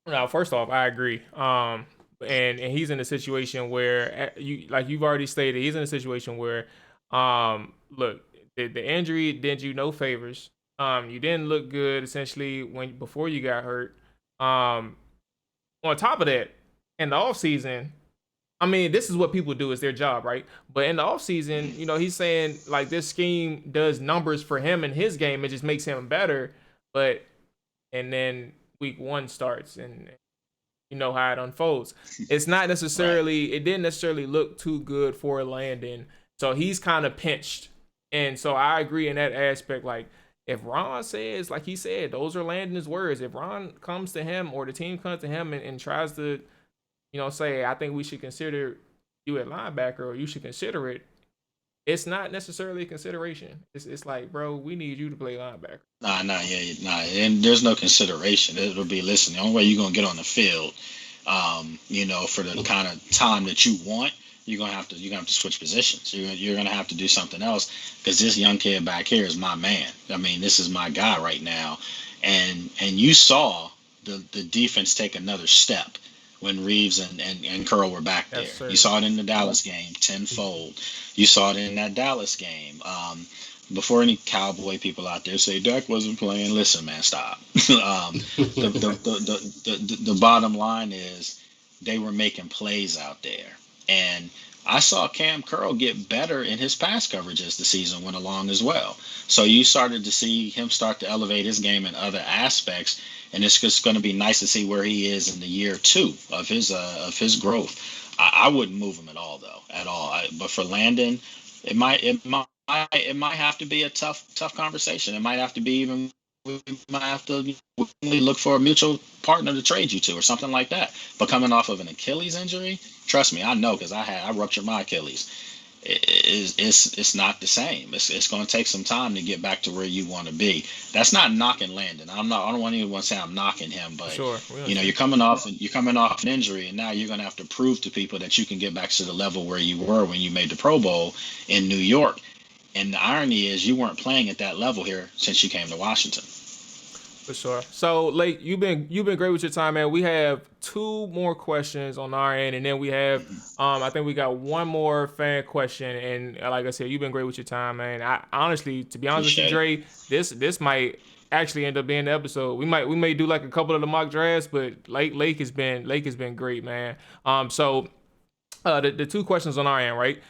now, first off, I agree. And he's in a situation where you've already stated, he's in a situation where look, the injury did you no favors. You didn't look good essentially before you got hurt. On top of that, in the offseason, I mean, this is what people do, is their job, right? But in the offseason, he's saying like this scheme does numbers for him in his game, it just makes him better. And then week one starts and how it unfolds. It's not necessarily, right. It didn't necessarily look too good for Landon. So he's kind of pinched. And so I agree in that aspect. Like if Ron says, like he said, those are Landon's words. If Ron comes to him or the team comes to him and tries to, say, I think we should consider you at linebacker or you should consider it, it's not necessarily a consideration. It's like, bro, we need you to play linebacker. Nah, and there's no consideration. It'll be, listen, the only way you're gonna get on the field, for the kind of time that you want, you're gonna have to switch positions. You're gonna have to do something else because this young kid back here is my man. I mean, this is my guy right now, and you saw the defense take another step when Reeves and Curl were back there. Yes, you saw it in the Dallas game tenfold. You saw it in that Dallas game. Before any Cowboy people out there say Dak wasn't playing, listen, man, stop. The bottom line is they were making plays out there. And I saw Cam Curl get better in his pass coverage as the season went along as well. So you started to see him start to elevate his game in other aspects, and it's just going to be nice to see where he is in the year 2 of his growth. I wouldn't move him at all, though, at all. But for Landon, it might have to be a tough conversation. It might have to be even. We might have to look for a mutual partner to trade you to or something like that. But coming off of an Achilles injury, trust me, I know, because I ruptured my Achilles. It's not the same. It's going to take some time to get back to where you want to be. That's not knocking Landon. I don't want anyone to say I'm knocking him, but sure, you're coming off an injury, and now you're going to have to prove to people that you can get back to the level where you were when you made the Pro Bowl in New York. And the irony is you weren't playing at that level here since you came to Washington. For sure. So, Lake, you've been great with your time, man. We have 2 more questions on our end, and then we have, I think we got 1 more fan question. And like I said, you've been great with your time, man. I honestly, to be honest with you, Dre, this might actually end up being the episode. We may do like a couple of the mock drafts, but Lake has been great, man. So the 2 questions on our end, right?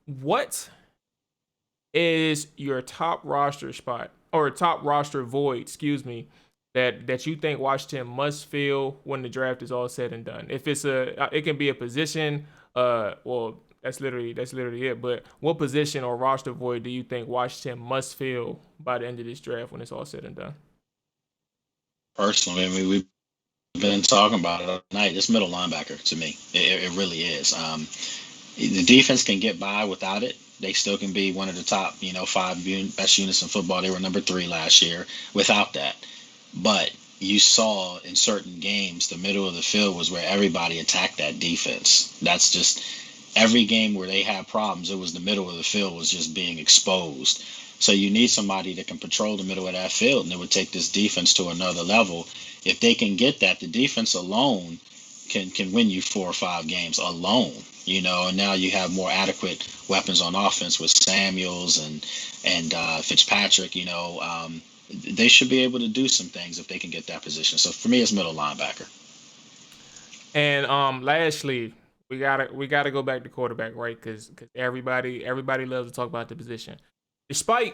What is your top roster spot or top roster void, excuse me, that you think Washington must fill when the draft is all said and done? If it's it can be a position, well, that's literally it. But what position or roster void do you think Washington must fill by the end of this draft when it's all said and done? Personally, I mean, we've been talking about it all night. It's middle linebacker to me. It really is. The defense can get by without it. They still can be one of the top, 5 best units in football. They were number 3 last year without that. But you saw in certain games, the middle of the field was where everybody attacked that defense. That's just every game where they had problems. It was the middle of the field was just being exposed. So you need somebody that can patrol the middle of that field, and it would take this defense to another level. If they can get that, the defense alone can win you 4 or 5 games alone. And now you have more adequate weapons on offense with Samuels and Fitzpatrick. They should be able to do some things if they can get that position. So for me, it's middle linebacker. And lastly, we gotta go back to quarterback, right? Because everybody loves to talk about the position, despite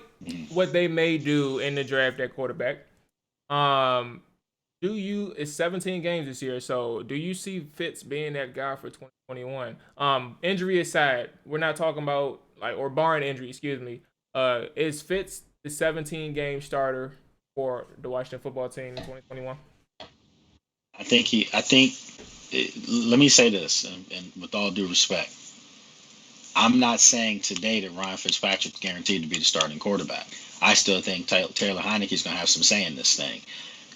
what they may do in the draft at quarterback. It's 17 games this year, so do you see Fitz being that guy for 2021? Injury aside, we're not talking about or barring injury, excuse me. Is Fitz the 17 game starter for the Washington football team in 2021? Let me say this, and with all due respect, I'm not saying today that Ryan Fitzpatrick's guaranteed to be the starting quarterback. I still think Taylor Heinicke's going to have some say in this thing.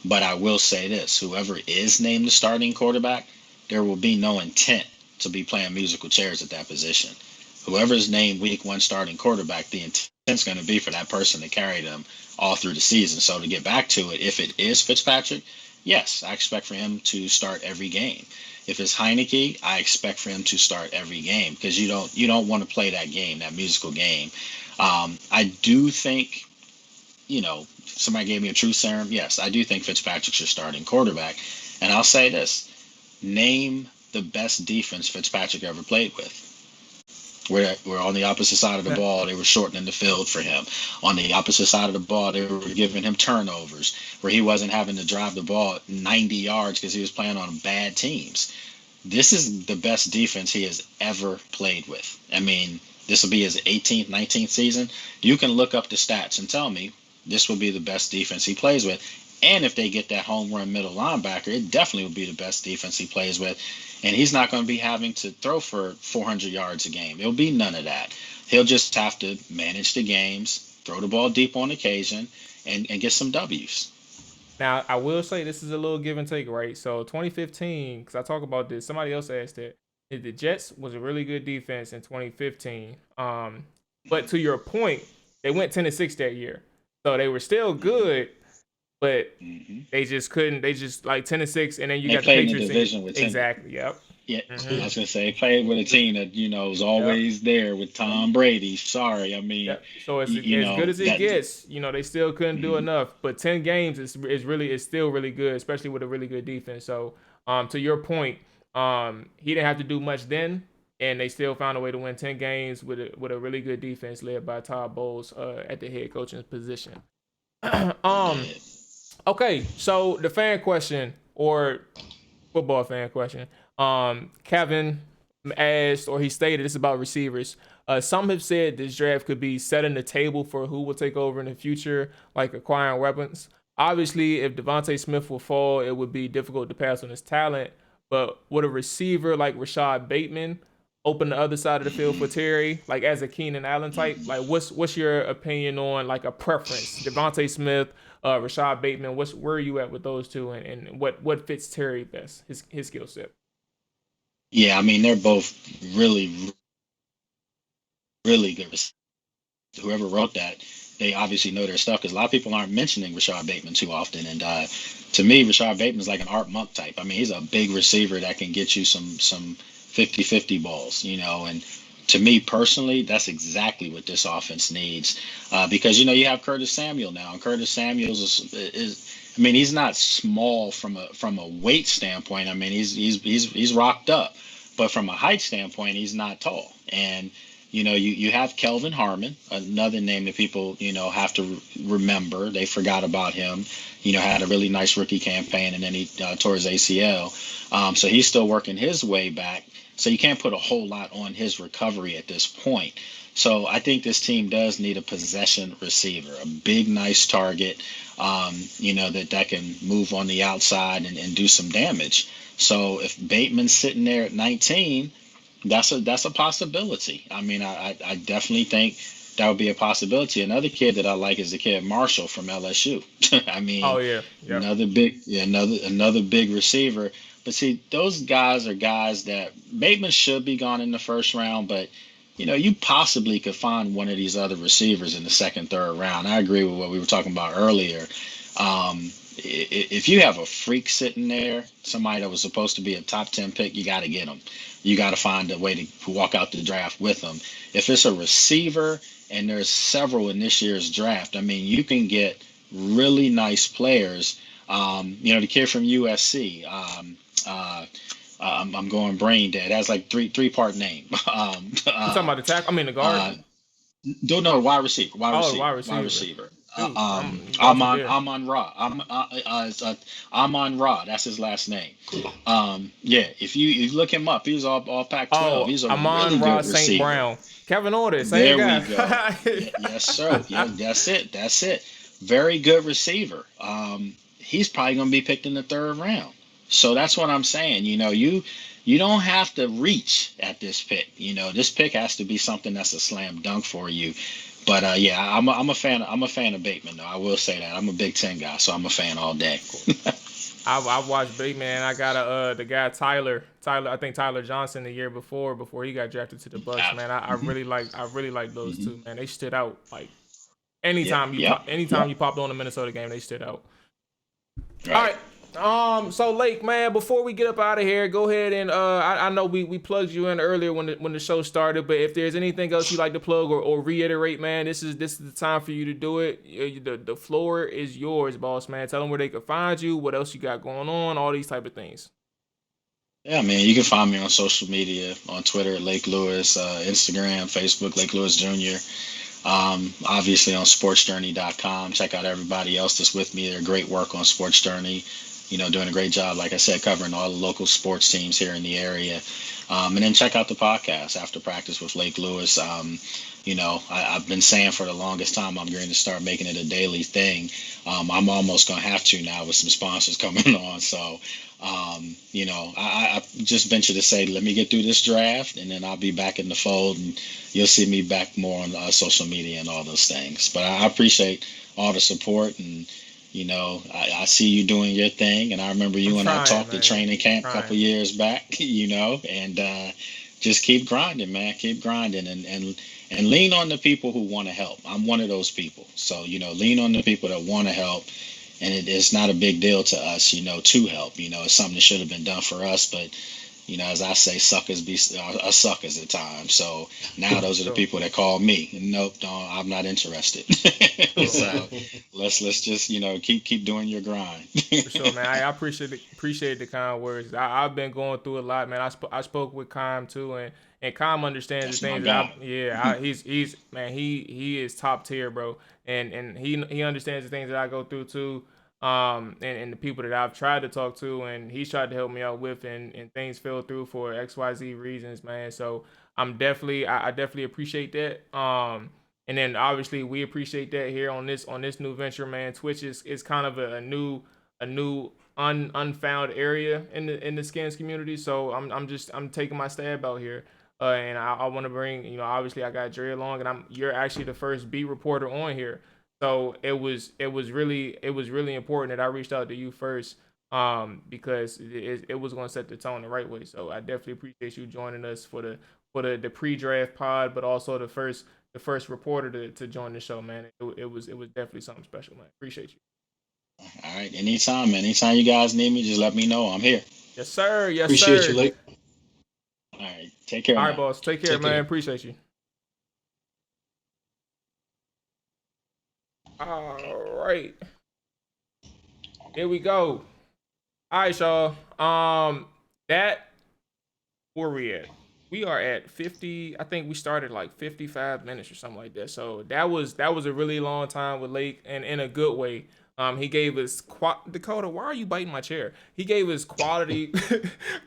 But I will say this, whoever is named the starting quarterback, there will be no intent to be playing musical chairs at that position. Whoever is named week 1 starting quarterback, the intent's going to be for that person to carry them all through the season. So to get back to it, if it is Fitzpatrick, yes, I expect for him to start every game. If it's Heinicke, I expect for him to start every game because you don't want to play that game, that musical game. I do think, somebody gave me a truth serum. Yes, I do think Fitzpatrick's your starting quarterback. And I'll say this, name the best defense Fitzpatrick ever played with. We're on the opposite side of the ball. They were shortening the field for him. On the opposite side of the ball, they were giving him turnovers where he wasn't having to drive the ball 90 yards because he was playing on bad teams. This is the best defense he has ever played with. I mean, this will be his 18th, 19th season. You can look up the stats and tell me this will be the best defense he plays with. And if they get that home run middle linebacker, it definitely will be the best defense he plays with. And he's not going to be having to throw for 400 yards a game. It'll be none of that. He'll just have to manage the games, throw the ball deep on occasion, and get some W's. Now, I will say this is a little give and take, right? So 2015, because I talk about this, somebody else asked it. The Jets was a really good defense in 2015. But to your point, they went 10-6 that year. So they were still good, but they just couldn't. They just 10-6, and then you got the Patriots. They played in the division with 10. Exactly. Yep. Yeah, I was gonna say they played with a team that was always there with Tom Brady. Sorry, I mean, so it's as good as it gets. They still couldn't do enough, but 10 games is still really good, especially with a really good defense. So To your point, he didn't have to do much then, and they still found a way to win 10 games with a really good defense led by Todd Bowles at the head coaching position. Okay, so the fan question or football fan question. Kevin asked, or he stated, it's about receivers. Some have said this draft could be setting the table for who will take over in the future, like acquiring weapons. Obviously, if Devontae Smith will fall, it would be difficult to pass on his talent. But would a receiver like Rashad Bateman open the other side of the field for Terry, like as a Keenan Allen type? Like, what's your opinion on like a preference? Devontae Smith, Rashad Bateman. Where are you at with those two, and what fits Terry best, his skill set? Yeah, I mean they're both really, really good. Whoever wrote that, they obviously know their stuff because a lot of people aren't mentioning Rashad Bateman too often. And to me, Rashad Bateman is like an Art Monk type. I mean, he's a big receiver that can get you some 50-50 balls, and to me personally, that's exactly what this offense needs because you have Curtis Samuel now, and Curtis Samuel is I mean, he's not small from a weight standpoint. I mean, he's rocked up, but from a height standpoint, he's not tall. And you have Kelvin Harmon, another name that people have to remember. They forgot about him. Had a really nice rookie campaign, and then he tore his ACL. So he's still working his way back. So you can't put a whole lot on his recovery at this point. So I think this team does need a possession receiver, a big, nice target, that can move on the outside and do some damage. So if Bateman's sitting there at 19, that's a possibility. I mean, I definitely think that would be a possibility. Another kid that I like is the kid Marshall from LSU. I mean, oh yeah, yep. another big receiver. But see, those guys are guys that Bateman should be gone in the first round, but you possibly could find one of these other receivers in the second, third round. I agree with what we were talking about earlier. If you have a freak sitting there, somebody that was supposed to be a top 10 pick, you got to get them. You got to find a way to walk out the draft with them. If it's a receiver, and there's several in this year's draft, I mean, you can get really nice players. The kid from USC, I'm going brain dead. That's like three-part name. You talking about the tackle? I mean the guard. No, wide receiver. Wide receiver. Amon Ra. Amon Ra. That's his last name. If you look him up, he's all Pac-12. He's a Amon really Ra good receiver. St. Brown. Kevin Order. There we go. Yes, sir. Yeah, that's it. Very good receiver. He's probably going to be picked in the third round. So that's what I'm saying. You don't have to reach at this pick. This pick has to be something that's a slam dunk for you. But I'm a fan. I'm a fan of Bateman, though. I will say that I'm a Big Ten guy, so I'm a fan all day. I've watched Bateman. I got the guy Tyler. I think Tyler Johnson the year before he got drafted to the Bucks. Man, I really like those two. Man, they stood out. Like anytime you popped on a Minnesota game, they stood out. Right. All right. So Lake, man, before we get up out of here, go ahead and I know we plugged you in earlier when the show started, but if there's anything else you'd like to plug or reiterate, man, this is the time for you to do it. The floor is yours, boss man. Tell them where they can find you, what else you got going on, all these type of things. Yeah, man, you can find me on social media, on Twitter at Lake Lewis, Instagram, Facebook, Lake Lewis Jr. Obviously on sportsjourney.com. Check out everybody else that's with me. They're great work on Sports Journey. Doing a great job, like I said, covering all the local sports teams here in the area. And then check out the podcast, After Practice with Lake Lewis. I've been saying for the longest time I'm going to start making it a daily thing. I'm almost going to have to now with some sponsors coming on. So, I just venture to say, let me get through this draft, and then I'll be back in the fold, and you'll see me back more on social media and all those things. But I appreciate all the support, and I see you doing your thing, and I remember you and I talked at training camp a couple years back, and just keep grinding, man. Keep grinding and lean on the people who want to help. I'm one of those people. So, lean on the people that want to help, and it's not a big deal to us, to help. It's something that should have been done for us, but, as I say, suckers be are suckers at times. So now those are the people that call me. Nope, no, I'm not interested. So let's just keep doing your grind. For sure, man. I appreciate the kind words. I've been going through a lot, man. I spoke with Kyle too, and Kyle understands That's the my things guy. he's man. He is top tier, bro, and he understands the things that I go through too. And the people that I've tried to talk to, and he's tried to help me out with, and things fell through for XYZ reasons, man. So I definitely appreciate that. And then obviously we appreciate that here on this new venture, man. Twitch is kind of a new unfound area in the skins community. So I'm taking my stab out here. And I want to bring, obviously I got Dre along, and you're actually the first beat reporter on here. So it was really important that I reached out to you first, because it was going to set the tone the right way. So I definitely appreciate you joining us for the pre-draft pod, but also the first reporter to join the show, man. It was definitely something special, man. Appreciate you. All right, anytime, man. Anytime you guys need me, just let me know. I'm here. Yes, sir. Yes, Appreciate sir. you, Lake. All right, take care. All now. right, boss. Take care, man. Appreciate you. All right. Here we go. All right, y'all. That where we at? We are at 50. I think we started like 55 minutes or something like that. So that was a really long time with Lake, and in a good way. He gave us Dakota. Why are you biting my chair? He gave us quality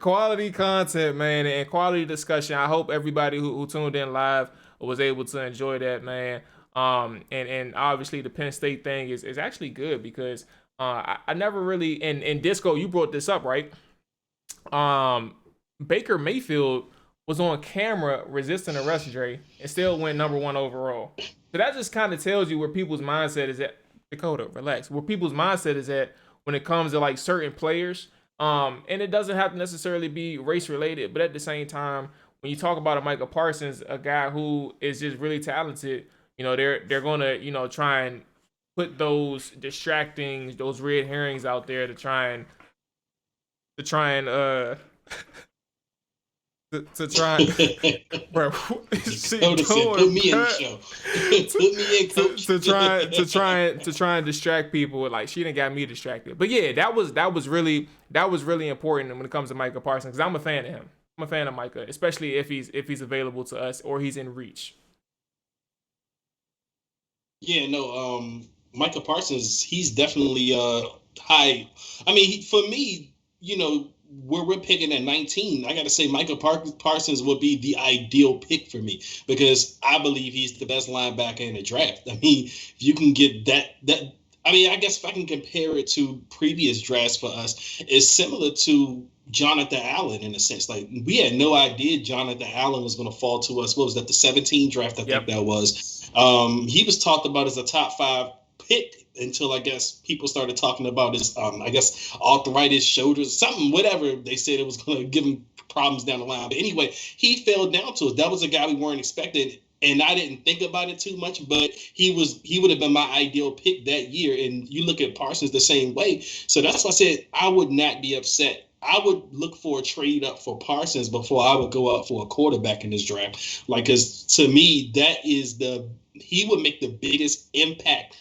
quality content, man, and quality discussion. I hope everybody who tuned in live was able to enjoy that, man. And obviously the Penn State thing is actually good because I never really in Disco, you brought this up, right? Baker Mayfield was on camera resisting arrest, Dre, and still went number 1 overall. So that just kind of tells you where people's mindset is at. Dakota, relax. Where people's mindset is at when it comes to like certain players. And it doesn't have to necessarily be race related, but at the same time, when you talk about a Micah Parsons, a guy who is just really talented, they're gonna, try and put those distracting, those red herrings out there to try and to try, bro. Put me in the show. Put me in, coach. to try and distract people. Like she done got me distracted. But yeah, that was really important when it comes to Micah Parsons, because I'm a fan of him. I'm a fan of Micah, especially if he's available to us or he's in reach. Yeah, no. Micah Parsons, he's definitely high. I mean, for me, where we're picking at 19, I got to say Micah Parsons would be the ideal pick for me because I believe he's the best linebacker in the draft. I mean, if you can get that. I mean, I guess if I can compare it to previous drafts for us, it's similar to Jonathan Allen in a sense. Like we had no idea Jonathan Allen was going to fall to us. What was that? The 17 draft, I think that was. He was talked about as a top 5 pick until I guess people started talking about his, I guess, arthritis, shoulders, something, whatever. They said it was going to give him problems down the line. But anyway, he fell down to us. That was a guy we weren't expecting. And I didn't think about it too much, but he would have been my ideal pick that year. And you look at Parsons the same way. So that's why I said I would not be upset. I would look for a trade up for Parsons before I would go out for a quarterback in this draft. Like, because to me, he would make the biggest impact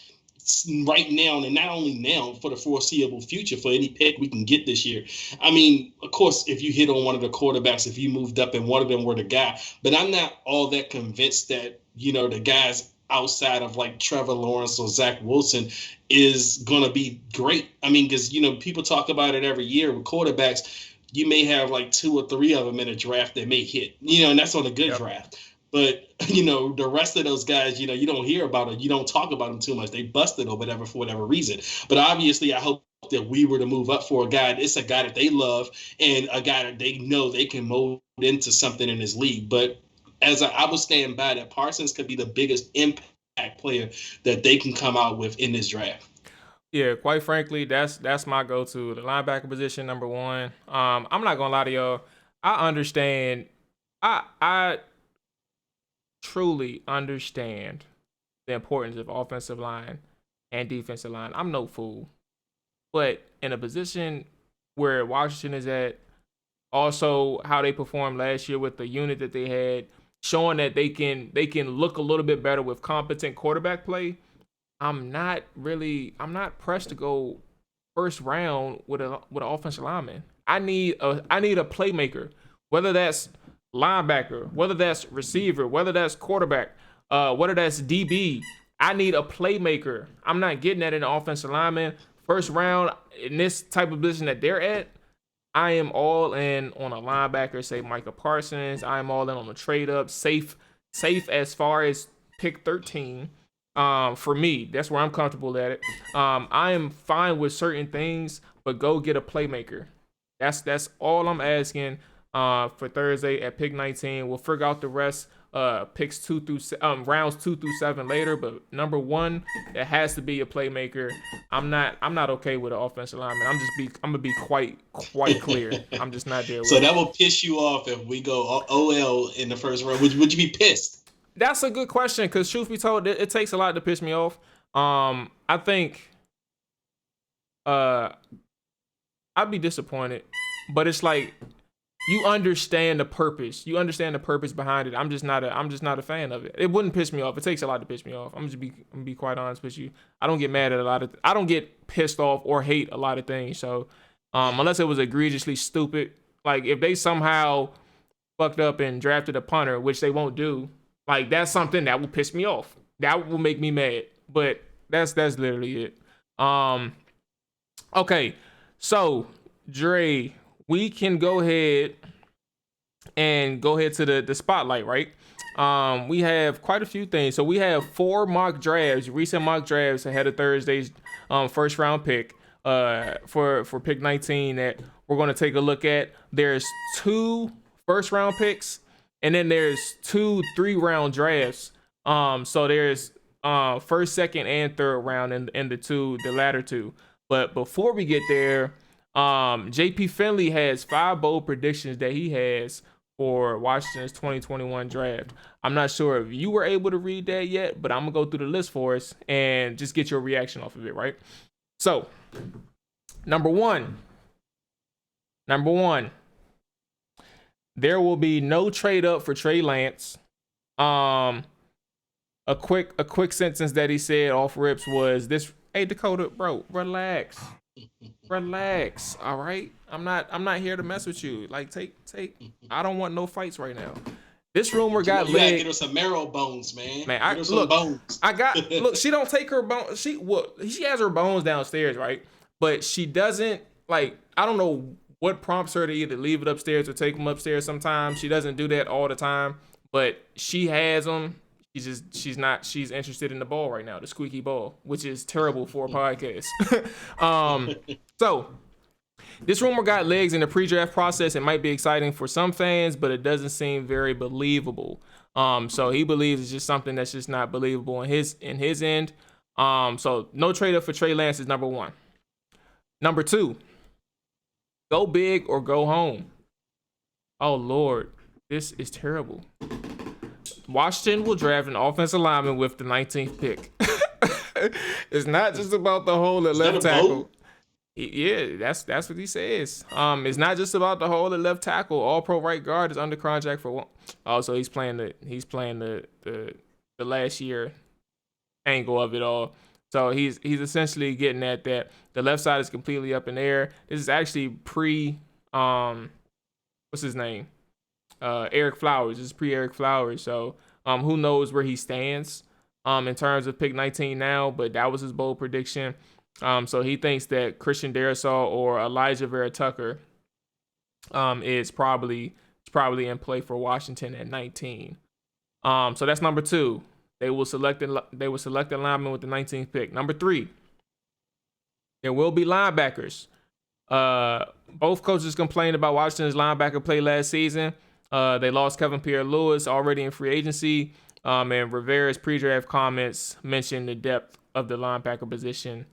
right now, and not only now, for the foreseeable future for any pick we can get this year. I mean, of course, if you hit on one of the quarterbacks, if you moved up and one of them were the guy, but I'm not all that convinced that, the guys outside of like Trevor Lawrence or Zach Wilson is going to be great. I mean, because, people talk about it every year with quarterbacks. You may have like 2 or 3 of them in a draft that may hit, and that's on a good draft. But, the rest of those guys, you don't hear about them. You don't talk about them too much. They busted or whatever for whatever reason. But obviously, I hope that we were to move up for a guy. It's a guy that they love and a guy that they know they can mold into something in this league. But as I would stand by that, Parsons could be the biggest impact player that they can come out with in this draft. Yeah, quite frankly, that's my go-to. The linebacker position, number 1. I'm not going to lie to y'all. I understand. I truly understand the importance of offensive line and defensive line. I'm no fool. But in a position where Washington is at, Also, how they performed last year with the unit that they had, showing that they can look a little bit better with competent quarterback play. I'm not pressed to go first round with an offensive lineman. I need a playmaker, whether that's linebacker, whether that's receiver, whether that's quarterback, whether that's DB. I need a playmaker. I'm not getting that in the offensive lineman. First round in this type of position that they're at, I am all in on a linebacker, say Micah Parsons. I am all in on a trade up, safe as far as pick 13. For me, that's where I'm comfortable at it. I am fine with certain things, but go get a playmaker. That's all I'm asking for Thursday at pick 19. We'll figure out the rest picks 2 through rounds 2 through 7 later, but number 1, it has to be a playmaker. I'm not okay with an offensive lineman. I'm gonna be quite clear. I'm just not there with So that will piss you off if we go OL in the first round. Would you be pissed? That's a good question, because truth be told, it takes a lot to piss me off. I think I'd be disappointed, but it's like, you understand the purpose. You understand the purpose behind it. I'm just not a fan of it. It wouldn't piss me off. It takes a lot to piss me off. I'm gonna be quite honest with you. I don't get mad at I don't get pissed off or hate a lot of things. So unless it was egregiously stupid, like if they somehow fucked up and drafted a punter, which they won't do, like that's something that will piss me off. That will make me mad. But that's literally it. Okay. So Dre, we can go ahead to the spotlight, right? We have quite a few things. So we have 4 mock drafts, recent mock drafts ahead of Thursday's first round pick for pick 19 that we're going to take a look at. There's 2 first round picks, and then there's 2 3-round drafts. So there's first, second, and third round in the latter 2. But before we get there, JP Finley has 5 bold predictions that he has for Washington's 2021 draft. I'm not sure if you were able to read that yet, but I'm gonna go through the list for us and just get your reaction off of it, right? So, number one, there will be no trade up for Trey Lance. A quick sentence that he said off rips was this: "Hey Dakota, bro, relax. All right, I'm not here to mess with you. Like, take. I don't want no fights right now. This rumor got you gotta leg. get her some marrow bones, man. Man, bones. Look. She don't take her bones. She has her bones downstairs, right? But she doesn't, like, I don't know what prompts her to either leave it upstairs or take them upstairs. Sometimes she doesn't do that all the time, but she has them. She's interested in the ball right now, the squeaky ball, which is terrible for a podcast. So this rumor got legs in the pre-draft process. It might be exciting for some fans, but it doesn't seem very believable. So he believes it's just something that's just not believable in his end. So no trade up for Trey Lance is number 1. Number 2, go big or go home. Oh Lord, this is terrible. Washington will draft an offensive lineman with the 19th pick. It's not just about the hole at left tackle. Yeah, that's what he says. It's not just about the hole at left tackle. All pro right guard is under contract for one. Also, he's playing the last year angle of it all. So he's essentially getting at that the left side is completely up in the air. This is actually pre what's his name? Eric Flowers. This is pre-Eric Flowers. So who knows where he stands in terms of pick 19 now, but that was his bold prediction. So he thinks that Christian Darrisaw or Elijah Vera Tucker is probably in play for Washington at 19. So that's number 2. They will select a lineman with the 19th pick. Number 3, there will be linebackers. Both coaches complained about Washington's linebacker play last season. They lost Kevin Pierre-Louis already in free agency. And Rivera's pre-draft comments mentioned the depth of the linebacker position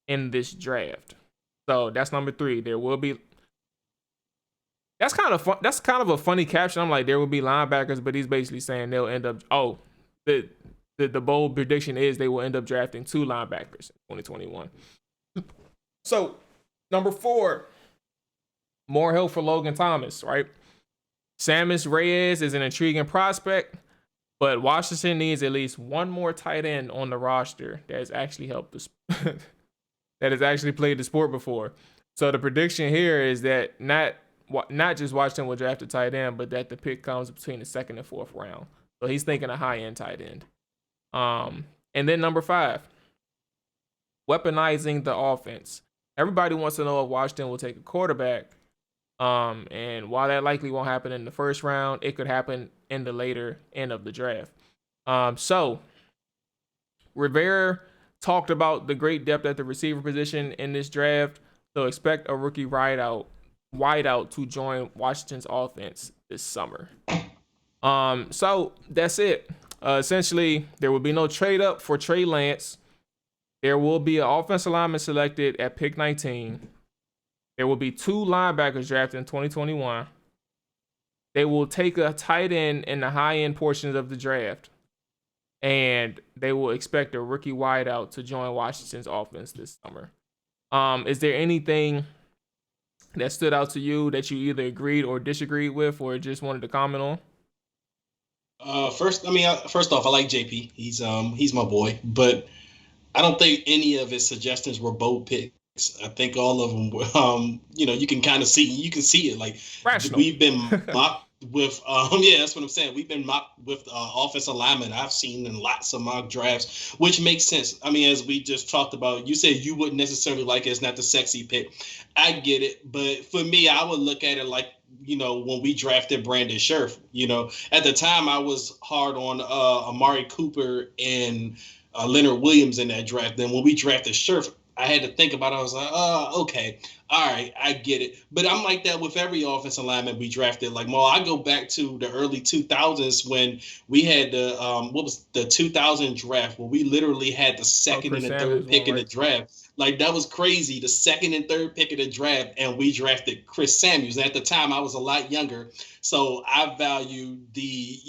in this draft. So that's number 3. There will be. That's kind of fun. That's kind of a funny caption. I'm like, there will be linebackers, but he's basically saying they'll end up. Oh, the bold prediction is they will end up drafting 2 linebackers in 2021. So number 4, More help for Logan Thomas, right? Samus Reyes is an intriguing prospect, but Washington needs at least one more tight end on the roster that has actually helped the that has actually played the sport before. So the prediction here is that not just Washington will draft a tight end, but that the pick comes between the second and fourth round. So he's thinking a high end tight end. And then number 5, weaponizing the offense. Everybody wants to know if Washington will take a quarterback. And while that likely won't happen in the first round, it could happen in the later end of the draft. So Rivera talked about the great depth at the receiver position in this draft. So expect a rookie wideout to join Washington's offense this summer. So that's it. Essentially, there will be no trade up for Trey Lance. There will be an offensive lineman selected at pick 19. There will be 2 linebackers drafted in 2021. They will take a tight end in the high-end portions of the draft. And they will expect a rookie wideout to join Washington's offense this summer. Is there anything that stood out to you that you either agreed or disagreed with or just wanted to comment on? First off, I like JP. He's my boy, but I don't think any of his suggestions were bold picks. I think all of them were, you can kind of see it. Like, rational. We've been mocked with, that's what I'm saying. We've been mocked with offensive linemen. I've seen in lots of mock drafts, which makes sense. I mean, as we just talked about, you said you wouldn't necessarily like it. It's not the sexy pick. I get it. But for me, I would look at it like, when we drafted Brandon Scherf, at the time I was hard on Amari Cooper and Leonard Williams in that draft. Then when we drafted Scherf, I had to think about it. I was like, okay, all right, I get it. But I'm like that with every offensive lineman we drafted. Like, I go back to the early 2000s when we had the 2000 draft where we literally had the second and the third pick in the draft. Like, that was crazy, the second and third pick of the draft, and we drafted Chris Samuels. And at the time, I was a lot younger, so I valued the,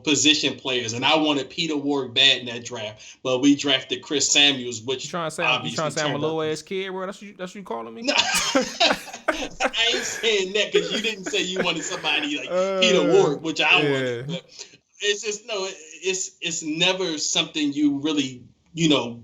position players, and I wanted Peter Ward bad in that draft, but we drafted Chris Samuels, which you trying to say I'm a little ass kid, bro? That's what you calling me? No. I ain't saying that because you didn't say you wanted somebody like Peter Ward, which I wanted. But it's just it's never something you really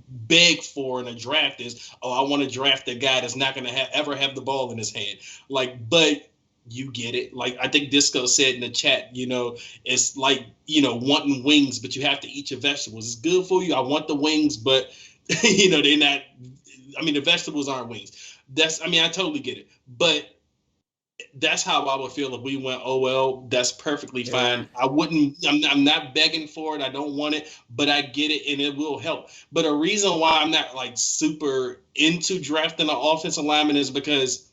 beg for in a draft is, I want to draft a guy that's not going to ever have the ball in his hand. Like, but you get it. Like, I think Disco said in the chat, it's like, wanting wings, but you have to eat your vegetables. It's good for you. I want the wings, but, they're not, the vegetables aren't wings. I totally get it. But that's how I would feel if we went, that's perfectly fine. I'm not begging for it. I don't want it, but I get it and it will help. But a reason why I'm not like super into drafting an offensive lineman is because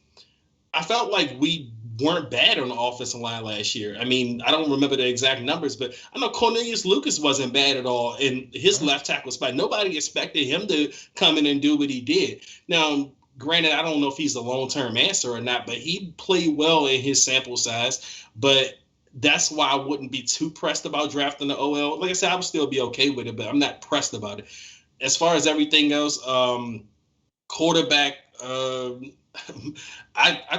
I felt like we weren't bad on the offensive line last year. I don't remember the exact numbers, but I know Cornelius Lucas wasn't bad at all in his left tackle spot. Nobody expected him to come in and do what he did. Now, granted, I don't know if he's the long-term answer or not, but he played well in his sample size. But that's why I wouldn't be too pressed about drafting the OL. Like I said, I would still be okay with it, but I'm not pressed about it. As far as everything else, quarterback, I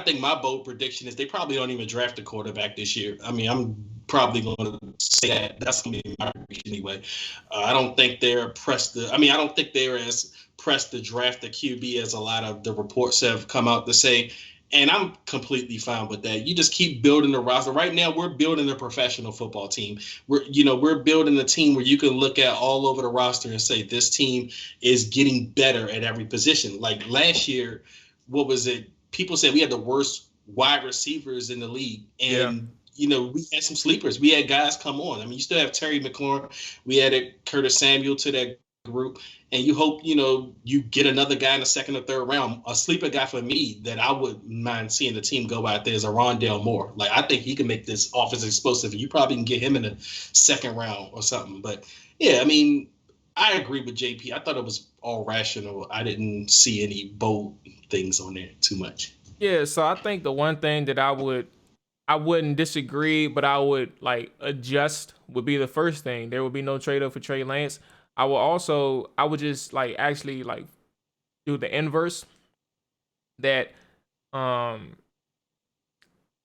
think my bold prediction is they probably don't even draft a quarterback this year. I'm probably going to say that. That's going to be my prediction anyway. I don't think they're pressed. I don't think they're as pressed to draft the QB as a lot of the reports have come out to say. And I'm completely fine with that. You just keep building the roster. Right now, we're building a professional football team. We're building a team where you can look at all over the roster and say this team is getting better at every position. Like last year, what was it? People said we had the worst wide receivers in the league. And, we had some sleepers. We had guys come on. You still have Terry McLaurin. We added Curtis Samuel to that group. And you hope, you get another guy in the second or third round. A sleeper guy for me that I would mind seeing the team go out there is a Rondale Moore. Like, I think he can make this offense explosive. You probably can get him in the second round or something. But, yeah, I agree with JP. I thought it was all rational. I didn't see any bold things on there too much. Yeah, so I think the one thing that I wouldn't disagree, but I would adjust would be the first thing. There would be no trade up for Trey Lance. I would just actually do the inverse, that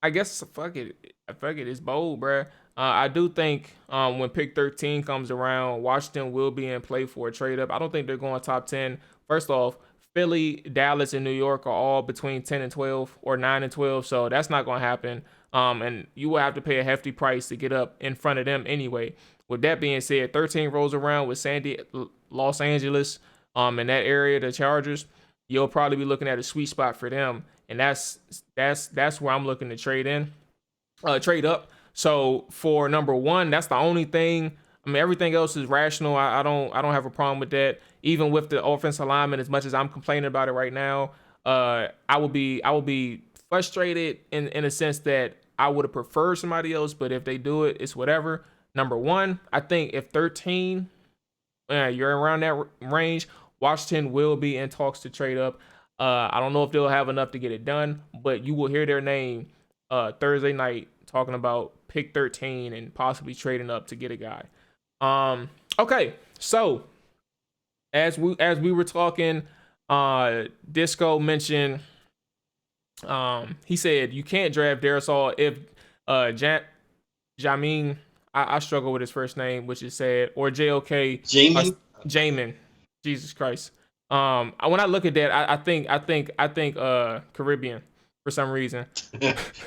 I guess fuck it. Fuck it. It's bold, bruh. I do think when pick 13 comes around, Washington will be in play for a trade up. I don't think they're going top 10. First off, Philly, Dallas, and New York are all between 10 and 12 or 9 and 12, so that's not going to happen. And you will have to pay a hefty price to get up in front of them anyway. With that being said, 13 rolls around with Los Angeles, in that area, the Chargers, you'll probably be looking at a sweet spot for them, and that's where I'm looking to trade up. So for number one, that's the only thing. I mean, everything else is rational. I don't have a problem with that. Even with the offensive alignment, as much as I'm complaining about it right now, I will be frustrated in a sense that I would have preferred somebody else. But if they do it, it's whatever. Number one, I think if 13, you're around that range, Washington will be in talks to trade up. I don't know if they'll have enough to get it done, but you will hear their name Thursday night talking about pick 13 and possibly trading up to get a guy. Okay, so as we were talking, Disco mentioned, he said you can't draft Darrisaw if Jamin, I struggle with his first name, which is sad, or JOK Jamin. Jesus Christ. When I look at that, I think Caribbean for some reason.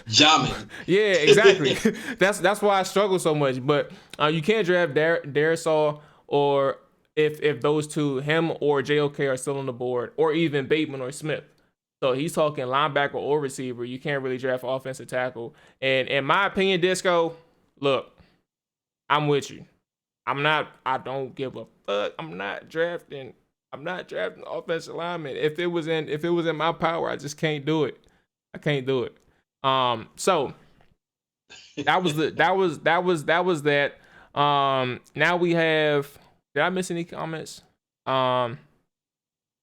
Jamin. Yeah, exactly. that's why I struggle so much. But you can't draft Darrisaw, or if those two, him or JOK, are still on the board, or even Bateman or Smith. So he's talking linebacker or receiver. You can't really draft offensive tackle. And in my opinion, Disco, look, I'm with you. I don't give a fuck. I'm not drafting offensive lineman. If it was in my power, I just can't do it. I can't do it. So that was that. Now we have, did I miss any comments?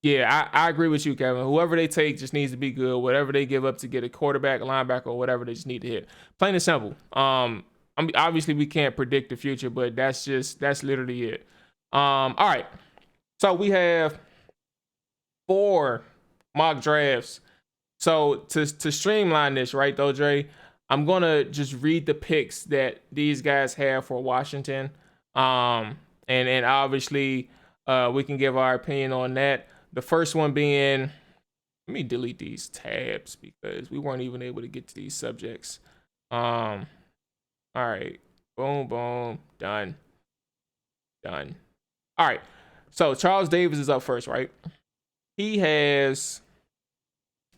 Yeah, I agree with you, Kevin. Whoever they take just needs to be good. Whatever they give up to get a quarterback, a linebacker, or whatever, they just need to hit. Plain and simple. Obviously we can't predict the future, but that's literally it. All right. So we have 4 mock drafts. So to streamline this, right though, Dre, I'm gonna just read the picks that these guys have for Washington. And obviously we can give our opinion on that. The first one being, let me delete these tabs because we weren't even able to get to these subjects. All right. Boom, boom. Done. All right. So Charles Davis is up first, right? He has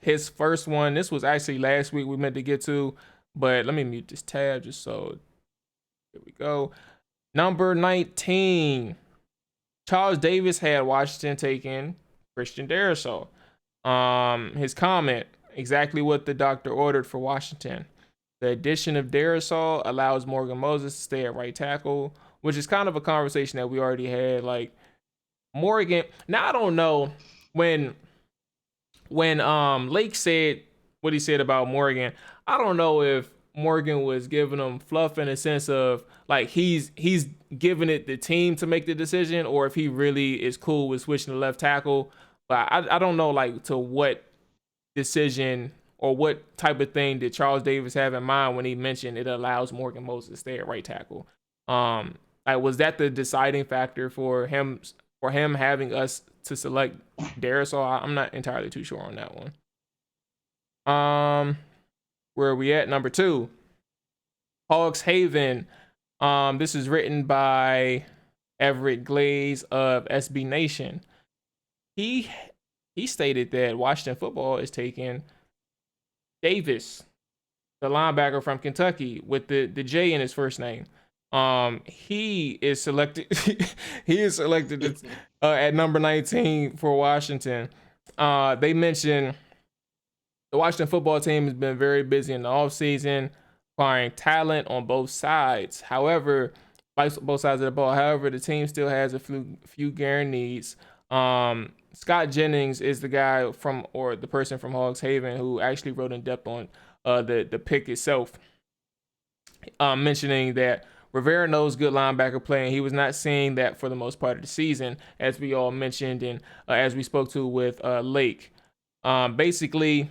his first one. This was actually last week we meant to get to, but let me mute this tab just so. Here we go. Number 19. Charles Davis had Washington taking Christian Darrisaw. His comment, exactly what the doctor ordered for Washington. The addition of Darrisaw allows Morgan Moses to stay at right tackle, which is kind of a conversation that we already had. Like Morgan, now I don't know when Lake said what he said about Morgan. I don't know if Morgan was giving him fluff in a sense of like he's giving it the team to make the decision, or if he really is cool with switching to left tackle. But I don't know like to what decision or what type of thing did Charles Davis have in mind when he mentioned it allows Morgan Moses to stay at right tackle. Like was that the deciding factor for him having us to select Darrisaw? I'm not entirely too sure on that one. Where are we at? Number 2, Hogs Haven. This is written by Everett Glaze of SB Nation. He stated that Washington football is taking Davis, the linebacker from Kentucky, with the J in his first name. He is selected. He is selected at number 19 for Washington. They mentioned the Washington football team has been very busy in the offseason, acquiring talent on both sides. However, both sides of the ball. However, the team still has a few glaring needs. Scott Jennings is the guy the person from Hogs Haven who actually wrote in depth on the pick itself, mentioning that Rivera knows good linebacker play, and he was not seeing that for the most part of the season, as we all mentioned and as we spoke to with Lake. Basically,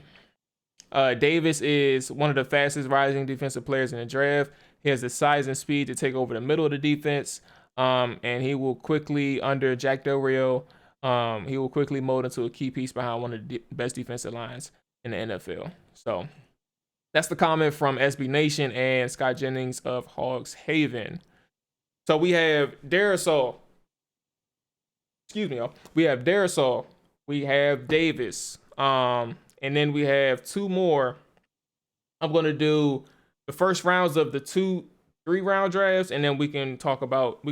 Davis is one of the fastest rising defensive players in the draft. He has the size and speed to take over the middle of the defense. And he will quickly, under Jack Del Rio, he will quickly mold into a key piece behind one of the best defensive lines in the NFL. So that's the comment from SB Nation and Scott Jennings of Hogs Haven. So we have Darrisaw. Excuse me, y'all. We have Darrisaw. We have Davis. And then we have two more. I'm going to do the first rounds of the 3-round drafts, and then we can talk about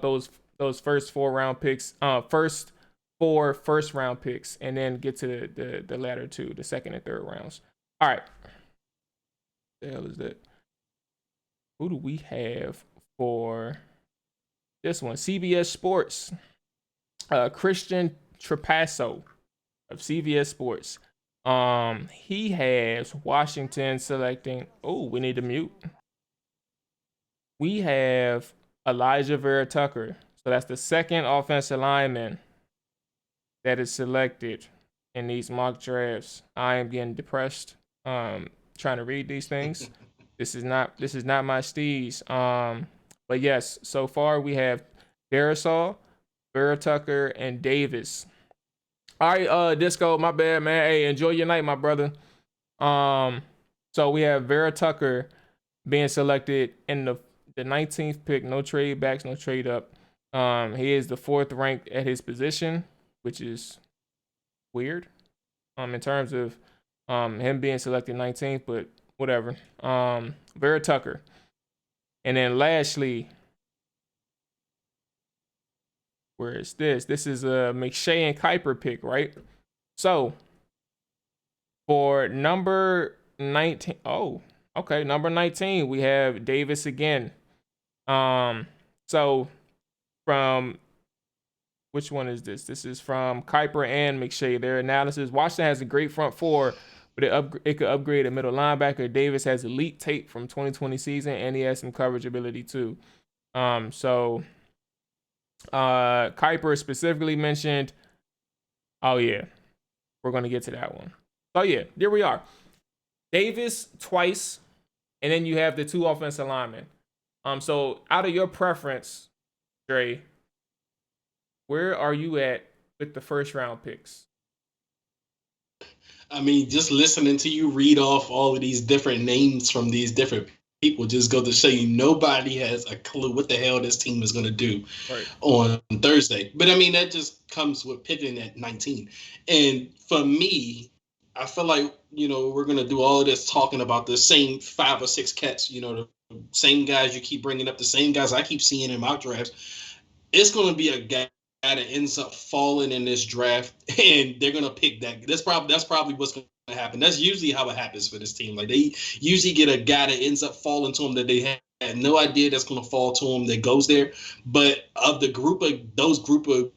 those first 4-round picks, first 4 first-round picks, and then get to the latter 2, the second and third rounds. All right. What the hell is that? Who do we have for this one? CBS Sports. Christian Trapasso of CBS Sports. He has Washington selecting. Oh, we need to mute. We have Elijah Vera Tucker. So that's the second offensive lineman that is selected in these mock drafts. I am getting depressed. Trying to read these things. This is not my steez. But yes, so far we have Darrisaw, Vera Tucker, and Davis. All right, Disco, my bad, man. Hey, enjoy your night, my brother. So we have Vera Tucker being selected in the 19th pick. No trade backs, no trade up. He is the 4th ranked at his position, which is weird. In terms of him being selected 19th, but whatever. Vera Tucker. And then lastly, where is this? This is a McShay and Kuiper pick, right? So for number 19, number 19, we have Davis again. So from which one is this? This is from Kuiper and McShay. Their analysis: Washington has a great front 4, but it could upgrade a middle linebacker. Davis has elite tape from 2020 season, and he has some coverage ability too. Kuiper specifically mentioned. Oh yeah, we're gonna get to that one. Oh yeah, there we are. Davis twice, and then you have the 2 offensive linemen. So out of your preference, Dre, where are you at with the first round picks? I mean, just listening to you read off all of these different names from these different people just go to show you nobody has a clue what the hell this team is going to do on Thursday. But I mean, that just comes with picking at 19. And for me, I feel like, we're going to do all of this talking about the same 5 or 6 cats, the same guys you keep bringing up, the same guys I keep seeing in mock drafts. It's going to be a guy that ends up falling in this draft, and they're going to pick that. That's probably what's going to happen. That's usually how it happens for this team. Like, they usually get a guy that ends up falling to them that they had no idea that's going to fall to them that goes there. But of the group of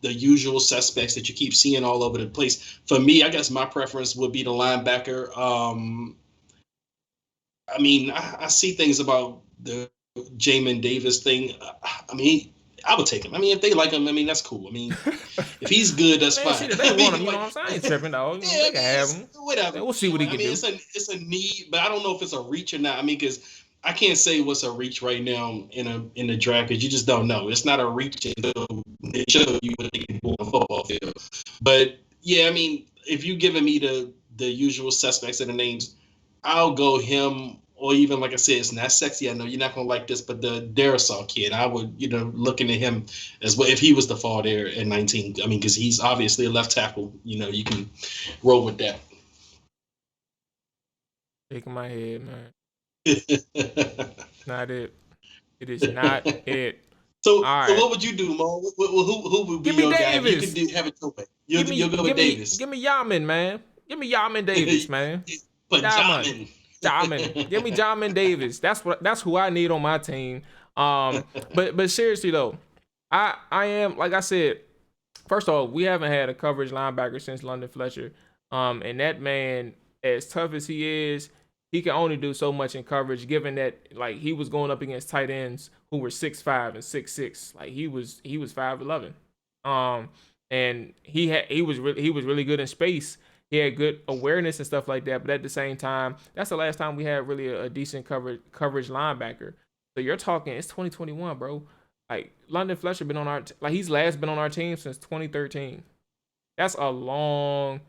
the usual suspects that you keep seeing all over the place, for me, I guess my preference would be the linebacker. I mean, I see things about the Jamin Davis thing. I mean, I would take him. I mean, if they like him, I mean, that's cool. I mean, if he's good, that's fine. Shit, if they want him, you know what I'm saying? I ain't tripping, though. They can have him. Whatever. We'll see what he can do. It's a need, but I don't know if it's a reach or not. I mean, because I can't say what's a reach right now in the draft because you just don't know. It's not a reach until they show you what they can do on the football field. But, yeah, I mean, if you're giving me the usual suspects of the names, I'll go him. Or even, like I said, it's not sexy. I know you're not going to like this, but the Darrisaw kid, I would, looking at him as well, if he was to fall there at 19. I mean, because he's obviously a left tackle. You can roll with that. Shaking my head, man. Not it. It is not it. So what would you do, Mo? Who would be your guy? You could have it your way. You'll go with Davis. Give me Yamin, man. Give me Yamin Davis, man. But Yamin. Give me Jamin Davis. That's who I need on my team. But seriously though, I am, like I said, first of all, we haven't had a coverage linebacker since London Fletcher. And that man, as tough as he is, he can only do so much in coverage, given that like he was going up against tight ends who were 6'5" and 6'6". Like he was 5'11". And he was really good in space. He had good awareness and stuff like that. But at the same time, that's the last time we had really a decent coverage linebacker. So you're talking, it's 2021, bro. Like London Fletcher been on he's last been on our team since 2013. That's a long,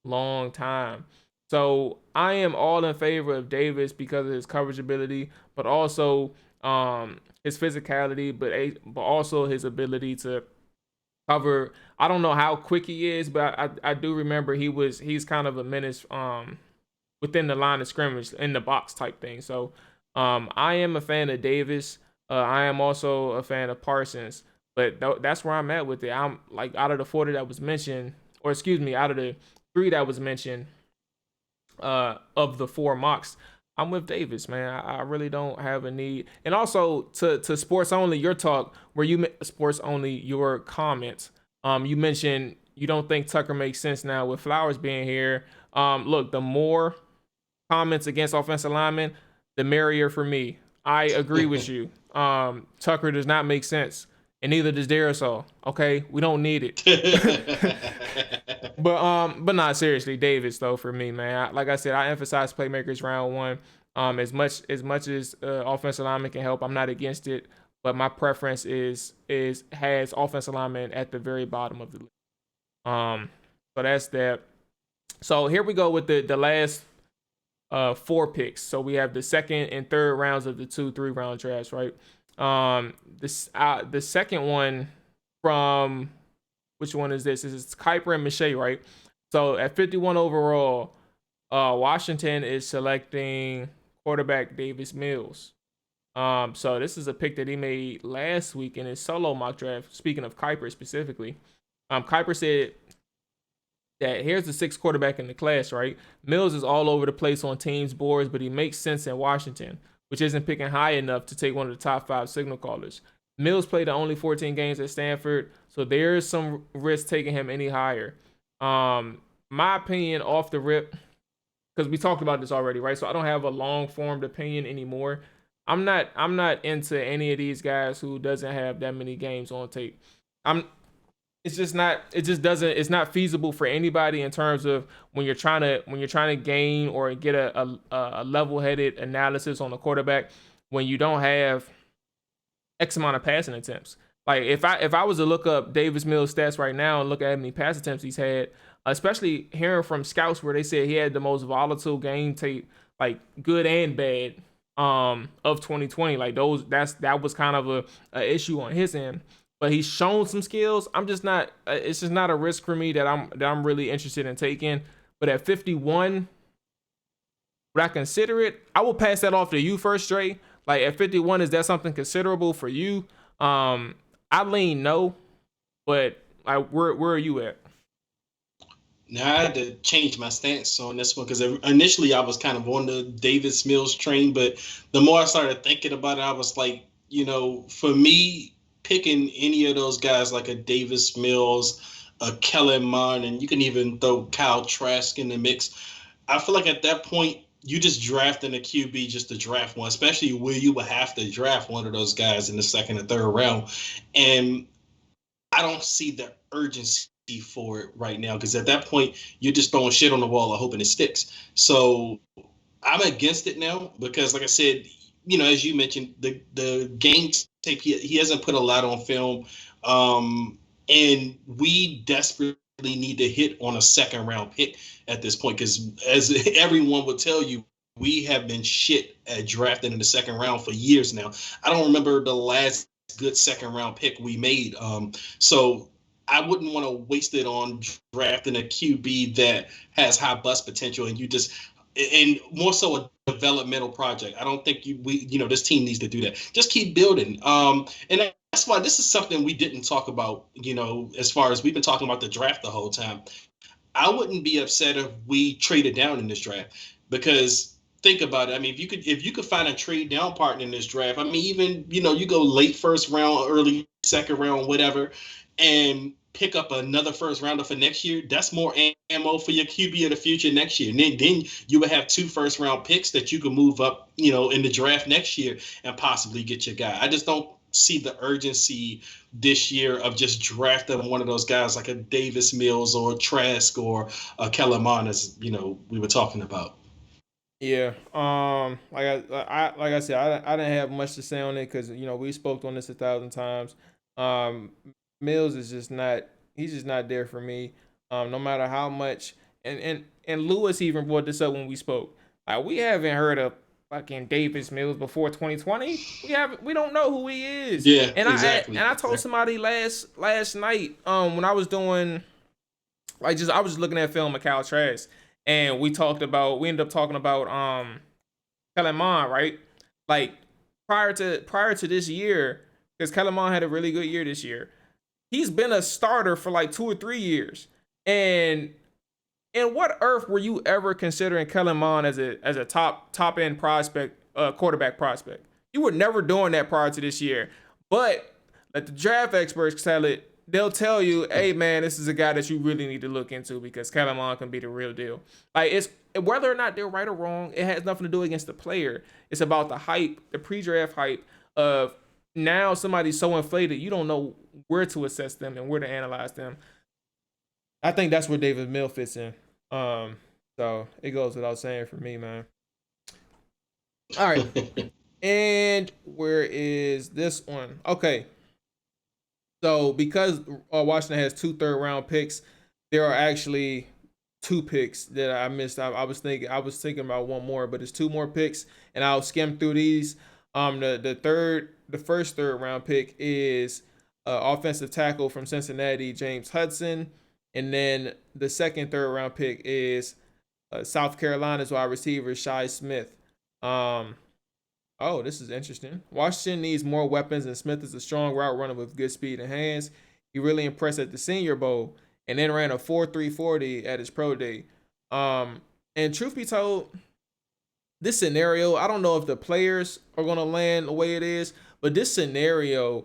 long time. So I am all in favor of Davis because of his coverage ability, but also his physicality, but also his ability to cover. I don't know how quick he is, but I do remember he's kind of a menace within the line of scrimmage in the box type thing. So I am a fan of Davis. I am also a fan of Parsons, but that's where I'm at with it. I'm like out of the 40 that was mentioned, or excuse me, out of the 3 that was mentioned of the 4 mocks, I'm with Davis, man. I really don't have a need. And also to sports only, your talk where you sports only your comments. You mentioned you don't think Tucker makes sense now with Flowers being here. Look, the more comments against offensive linemen, the merrier for me. I agree with you. Tucker does not make sense, and neither does Darisaw. Okay, we don't need it. but not seriously, Davis though for me, man. Like I said, I emphasize playmakers round 1. As much as offensive lineman can help, I'm not against it. But my preference has offensive lineman at the very bottom of the list. So that's that. So here we go with the last 4 picks. So we have the second and third rounds of the 2-3 round drafts, right? The second one from which one is this? This is Kuiper and Miche, right? So at 51 overall, Washington is selecting quarterback Davis Mills. So this is a pick that he made last week in his solo mock draft. Speaking of Kuiper specifically, Kuiper said that here's the 6th quarterback in the class, right? Mills is all over the place on teams' boards, but he makes sense in Washington, which isn't picking high enough to take one of the top 5 signal callers. Mills played only 14 games at Stanford, so there is some risk taking him any higher. My opinion off the rip, because we talked about this already, right? So I don't have a long-formed opinion anymore. I'm not into any of these guys who doesn't have that many games on tape. It's not feasible for anybody in terms of when you're trying to gain or get a level-headed analysis on a quarterback when you don't have X amount of passing attempts. Like if I was to look up Davis Mills stats right now and look at how many pass attempts he's had, especially hearing from scouts where they said he had the most volatile game tape, like good and bad, of 2020. Like that was kind of a issue on his end. But he's shown some skills. I'm just not. It's just not a risk for me that I'm really interested in taking. But at 51, would I consider it? I will pass that off to you first, Dre. Like at 51, is that something considerable for you? I lean no, but like where are you at? Now I had to change my stance on this one because initially I was kind of on the Davis Mills train, but the more I started thinking about it, I was like, for me, picking any of those guys like a Davis Mills, a Kellen Mond, and you can even throw Kyle Trask in the mix. I feel like at that point, you just drafting a QB just to draft one, especially where you would have to draft one of those guys in the 2nd or 3rd round. And I don't see the urgency for it right now because at that point, you're just throwing shit on the wall and hoping it sticks. So I'm against it now because, like I said, as you mentioned, the game tape, he hasn't put a lot on film. And we desperately need to hit on a 2nd round pick at this point because as everyone would tell you, we have been shit at drafting in the 2nd round for years now. I don't remember the last good 2nd round pick we made. So I wouldn't want to waste it on drafting a QB that has high bust potential and more so a developmental project. I don't think this team needs to do that. Just keep building. And that's why this is something we didn't talk about, as far as we've been talking about the draft the whole time. I wouldn't be upset if we traded down in this draft because think about it. I mean, if you could find a trade down partner in this draft, I mean, even, you go late 1st round, early 2nd round, whatever, and pick up another 1st rounder for next year, that's more ammo for your QB of the future next year. And then you would have 2 1st round picks that you can move up, in the draft next year and possibly get your guy. I just don't see the urgency this year of just drafting one of those guys like a Davis Mills or a Trask or a Kellerman, as we were talking about. Yeah. Like I said, I didn't have much to say on it because we spoke on this 1,000 times. Um, Mills is just not. He's just not there for me. No matter how much. And Lewis even brought this up when we spoke. Like we haven't heard of fucking Davis Mills before 2020. We don't know who he is. Yeah, and exactly. I told somebody last night when I was doing I was just looking at film of Cal Trask, and we ended up talking about Kellerman, right? Like prior to this year, because Kellerman had a really good year this year. He's been a starter for like 2 or 3 years. And in what earth were you ever considering Kellerman as a top end prospect, quarterback prospect? You were never doing that prior to this year. But let the draft experts tell it. They'll tell you, hey man, this is a guy that you really need to look into because Kellerman can be the real deal. Like it's whether or not they're right or wrong, it has nothing to do against the player. It's about the hype, the pre-draft hype of now somebody's so inflated you don't know where to assess them and where to analyze them. I think that's where David Mill fits in. So it goes without saying for me, man. All right. And where is this one? Okay. So because Washington has 2 third-round picks, there are actually 2 picks that I missed. I was thinking about one more, but it's 2 more picks, and I'll skim through these. The first third-round pick is offensive tackle from Cincinnati, James Hudson, and then the second third-round pick is South Carolina's wide receiver Shi Smith. Oh, this is interesting. Washington needs more weapons, and Smith is a strong route runner with good speed and hands. He really impressed at the Senior Bowl and then ran a 4.3 40 at his pro day. And truth be told, this scenario, I don't know if the players are going to land the way it is, but this scenario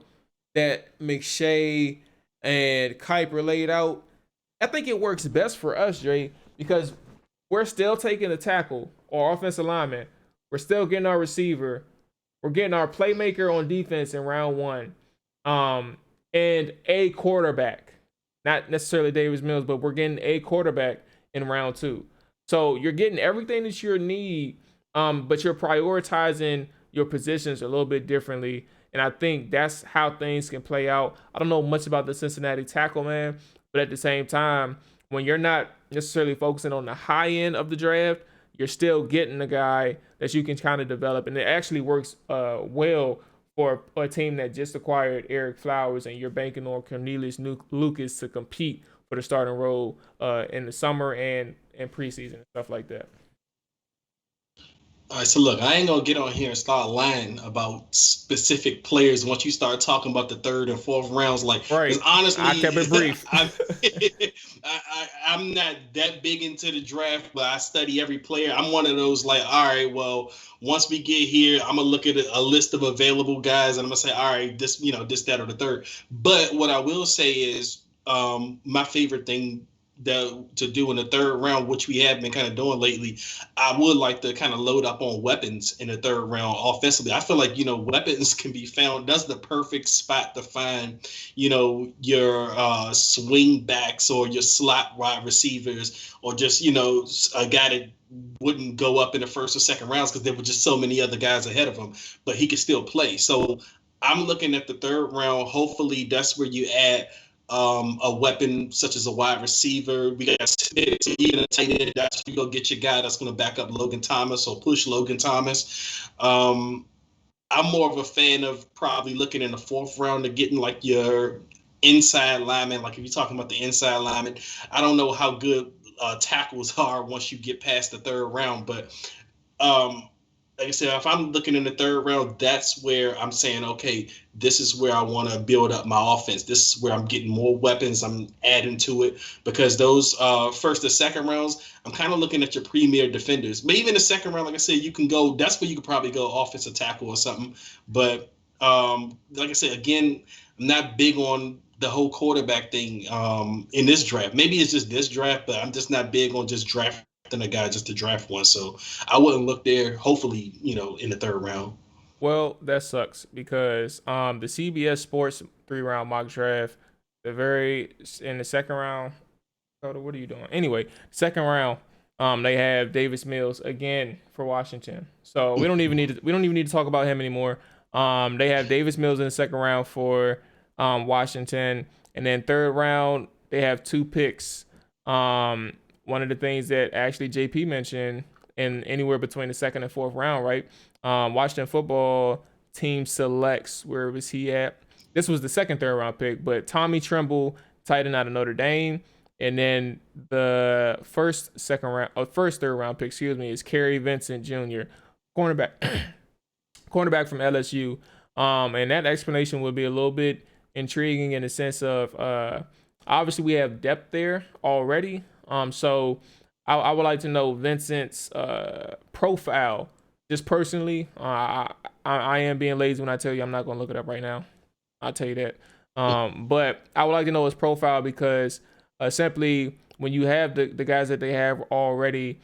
that McShay and Kuiper laid out, I think it works best for us, Jay, because we're still taking a tackle or offensive lineman. We're still getting our receiver. We're getting our playmaker on defense in round 1. And a quarterback. Not necessarily Davis Mills, but we're getting a quarterback in round 2. So you're getting everything that you need, but you're prioritizing your positions a little bit differently. And I think that's how things can play out. I don't know much about the Cincinnati tackle, man, but at the same time, when you're not necessarily focusing on the high end of the draft, you're still getting a guy that you can kind of develop. And it actually works well for a team that just acquired Eric Flowers and you're banking on Cornelius Lucas to compete for the starting role in the summer and preseason and stuff like that. All right, so look, I ain't gonna get on here and start lying about specific players once you start talking about the 3rd and 4th rounds. Like, right. Honestly, I kept it brief. I'm not that big into the draft, but I study every player. I'm one of those like, all right, well, once we get here, I'm gonna look at a list of available guys, and I'm gonna say, all right, this, that, or the third. But what I will say is, my favorite thing to do in the 3rd round, which we have been kind of doing lately, I would like to kind of load up on weapons in the 3rd round offensively. I feel like, weapons can be found. That's the perfect spot to find, your swing backs or your slot wide receivers or just, a guy that wouldn't go up in the 1st or 2nd rounds because there were just so many other guys ahead of him, but he could still play. So I'm looking at the 3rd round. Hopefully that's where you add a weapon such as a wide receiver. We got Smith, even a tight end. That's where you go get your guy that's going to back up Logan Thomas or push Logan Thomas. I'm more of a fan of probably looking in the 4th round to getting like your inside lineman. Like if you're talking about the inside lineman, I don't know how good tackles are once you get past the 3rd round, but like I said, if I'm looking in the 3rd round, that's where I'm saying, okay, this is where I want to build up my offense. This is where I'm getting more weapons. I'm adding to it because those 1st or 2nd rounds, I'm kind of looking at your premier defenders. But even the 2nd round, like I said, you can go. That's where you could probably go offensive tackle or something. But like I said, again, I'm not big on the whole quarterback thing in this draft. Maybe it's just this draft, but I'm just not big on just drafting a guy just to draft one. So I wouldn't look there, hopefully, in the 3rd round. Well, that sucks because the CBS Sports 3 round mock draft, in the second round. What are you doing? Anyway, second round, they have Davis Mills again for Washington. So we don't even need to talk about him anymore. They have Davis Mills in the second round for Washington, and then third round they have 2 picks. One of the things that actually JP mentioned in anywhere between the second and fourth round, right? Washington football team selects, where was he at? This was the second third round pick, but Tommy Tremble, tight end out of Notre Dame. And then the first third round pick, is Kerry Vincent Jr., cornerback, cornerback from LSU. And that explanation would be a little bit intriguing in the sense of obviously we have depth there already. So I would like to know Vincent's profile, just personally. I am being lazy when I tell you I'm not going to look it up right now. I'll tell you that. But I would like to know his profile because simply when you have the guys that they have already,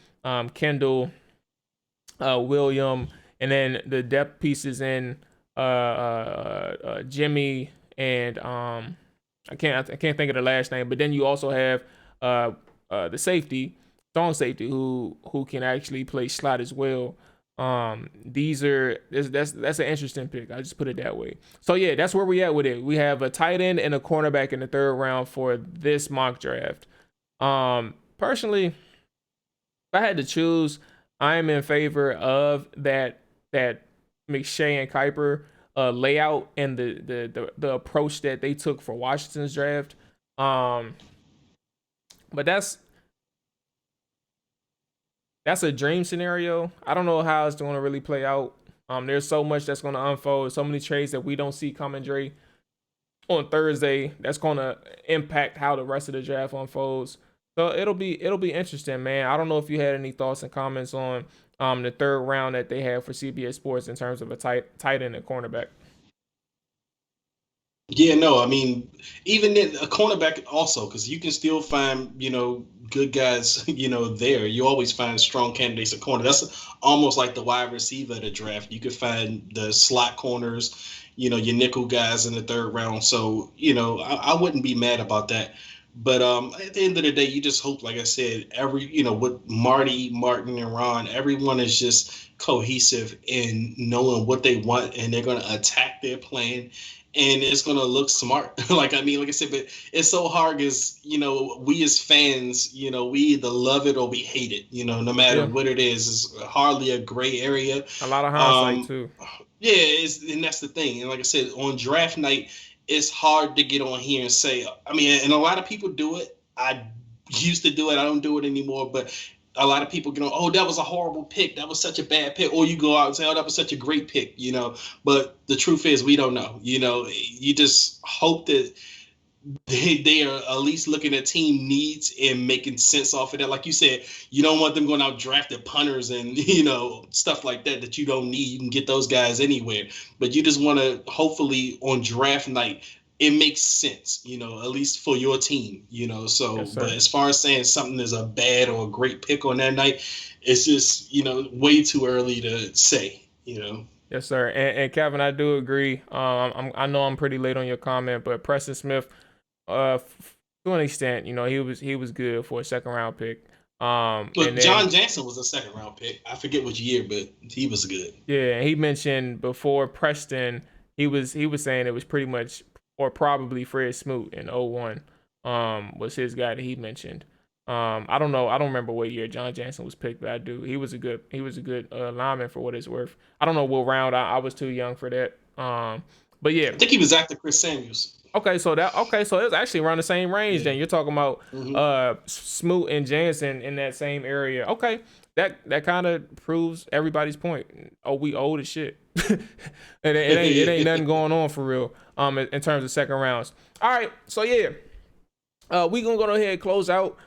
Kendall, William, and then the depth pieces in Jimmy and I can't think of the last name, but then you also have the safety, strong safety, who can actually play slot as well. That's an interesting pick. I just put it that way. So yeah, that's where we at with it. We have a tight end and a cornerback in the third round for this mock draft. Personally, if I had to choose, I am in favor of that McShay and Kuiper layout and the approach that they took for Washington's draft. But that's a dream scenario. I don't know how it's going to really play out. There's so much that's going to unfold, so many trades that we don't see coming, Dre, on Thursday. That's going to impact how the rest of the draft unfolds. So it'll be interesting, man. I don't know if you had any thoughts and comments on the third round that they have for CBS Sports in terms of a tight end and cornerback. Yeah, no, I mean, even then, a cornerback also, because you can still find, good guys, there. You always find strong candidates at corner. That's almost like the wide receiver of the draft. You could find the slot corners, your nickel guys in the third round. So, I wouldn't be mad about that. But at the end of the day, you just hope, like I said, with Marty, Martin, and Ron, everyone is just cohesive in knowing what they want, and they're going to attack their plan. And it's going to look smart. like I said, but it's so hard because, we as fans, we either love it or we hate it, no matter what it is. It's hardly a gray area. A lot of hindsight, too. Yeah, and that's the thing. And like I said, on draft night, it's hard to get on here and say, and a lot of people do it. I used to do it. I don't do it anymore. But a lot of people get on, oh, that was a horrible pick. That was such a bad pick. Or you go out and say, oh, that was such a great pick, But the truth is we don't know. You just hope that they are at least looking at team needs and making sense off of that. Like you said, you don't want them going out drafted punters and, stuff like that you don't need. You can get those guys anywhere. But you just want to, hopefully on draft night, it makes sense, at least for your team, So, yes, but as far as saying something is a bad or a great pick on that night, it's just, way too early to say, Yes, sir. And Kevin, I do agree. I know I'm pretty late on your comment, but Preston Smith, to an extent, he was good for a second round pick. But John Jansen was a second round pick. I forget which year, but he was good. Yeah, he mentioned before Preston, he was saying it was pretty much or probably Fred Smoot in 01 was his guy that he mentioned. I don't know. I don't remember what year John Jansen was picked, but I do. He was a good lineman for what it's worth. I don't know what round. I was too young for that. But yeah, I think he was after Chris Samuels. Okay, so it was actually around the same range. Then you're talking about Smoot and Jansen in that same area. Okay, that kind of proves everybody's point. Oh, we old as shit. it ain't nothing going on for real. In terms of second rounds. All right, so yeah, we gonna go ahead and close out.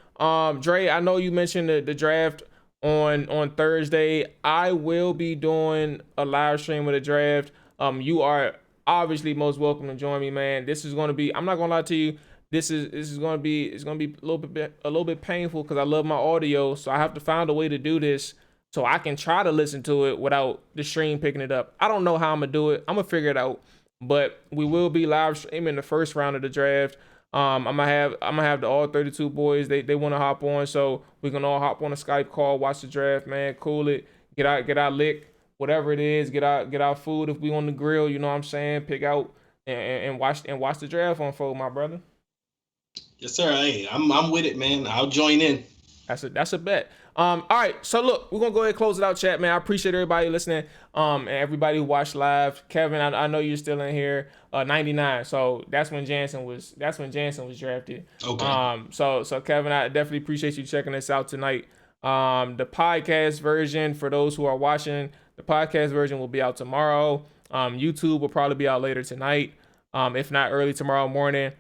Dre, I know you mentioned the draft on Thursday. I will be doing a live stream of the draft. You are obviously most welcome to join me, man. This is gonna be, I'm not gonna lie to you, this is gonna be a little bit painful because I love my audio, so I have to find a way to do this so I can try to listen to it without the stream picking it up. I don't know how I'm gonna do it. I'm gonna figure it out. But we will be live streaming the first round of the draft. I'm gonna have the all 32 boys. They want to hop on, so we can all hop on a Skype call, watch the draft, man. Cool it, get our lick, whatever it is. Get our food if we on the grill. You know what I'm saying? Pick out and watch the draft unfold, my brother. Yes, sir. Hey, I'm with it, man. I'll join in. That's a bet. All right, so look, we're gonna go ahead and close it out, chat, man. I appreciate everybody listening, and everybody who watched live. Kevin, I know you're still in here. 99. So that's when Jansen was drafted. Okay. So Kevin, I definitely appreciate you checking us out tonight. The podcast version, for those who are watching, the podcast version will be out tomorrow. YouTube will probably be out later tonight, if not early tomorrow morning.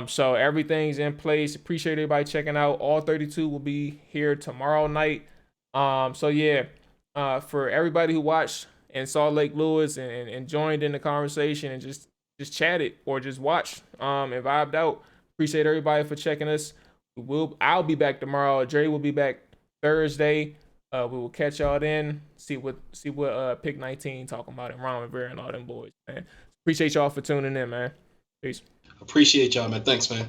So everything's in place. Appreciate everybody checking out. All 32 will be here tomorrow night. So yeah, for everybody who watched in Salt Lake Lewis and joined in the conversation and just chatted or just watched and vibed out. Appreciate everybody for checking us. I'll be back tomorrow. Dre will be back Thursday. We will catch y'all then. See what Pick 19 talking about and Ron Rivera and all them boys, man. Appreciate y'all for tuning in, man. Peace. Appreciate y'all, man. Thanks, man.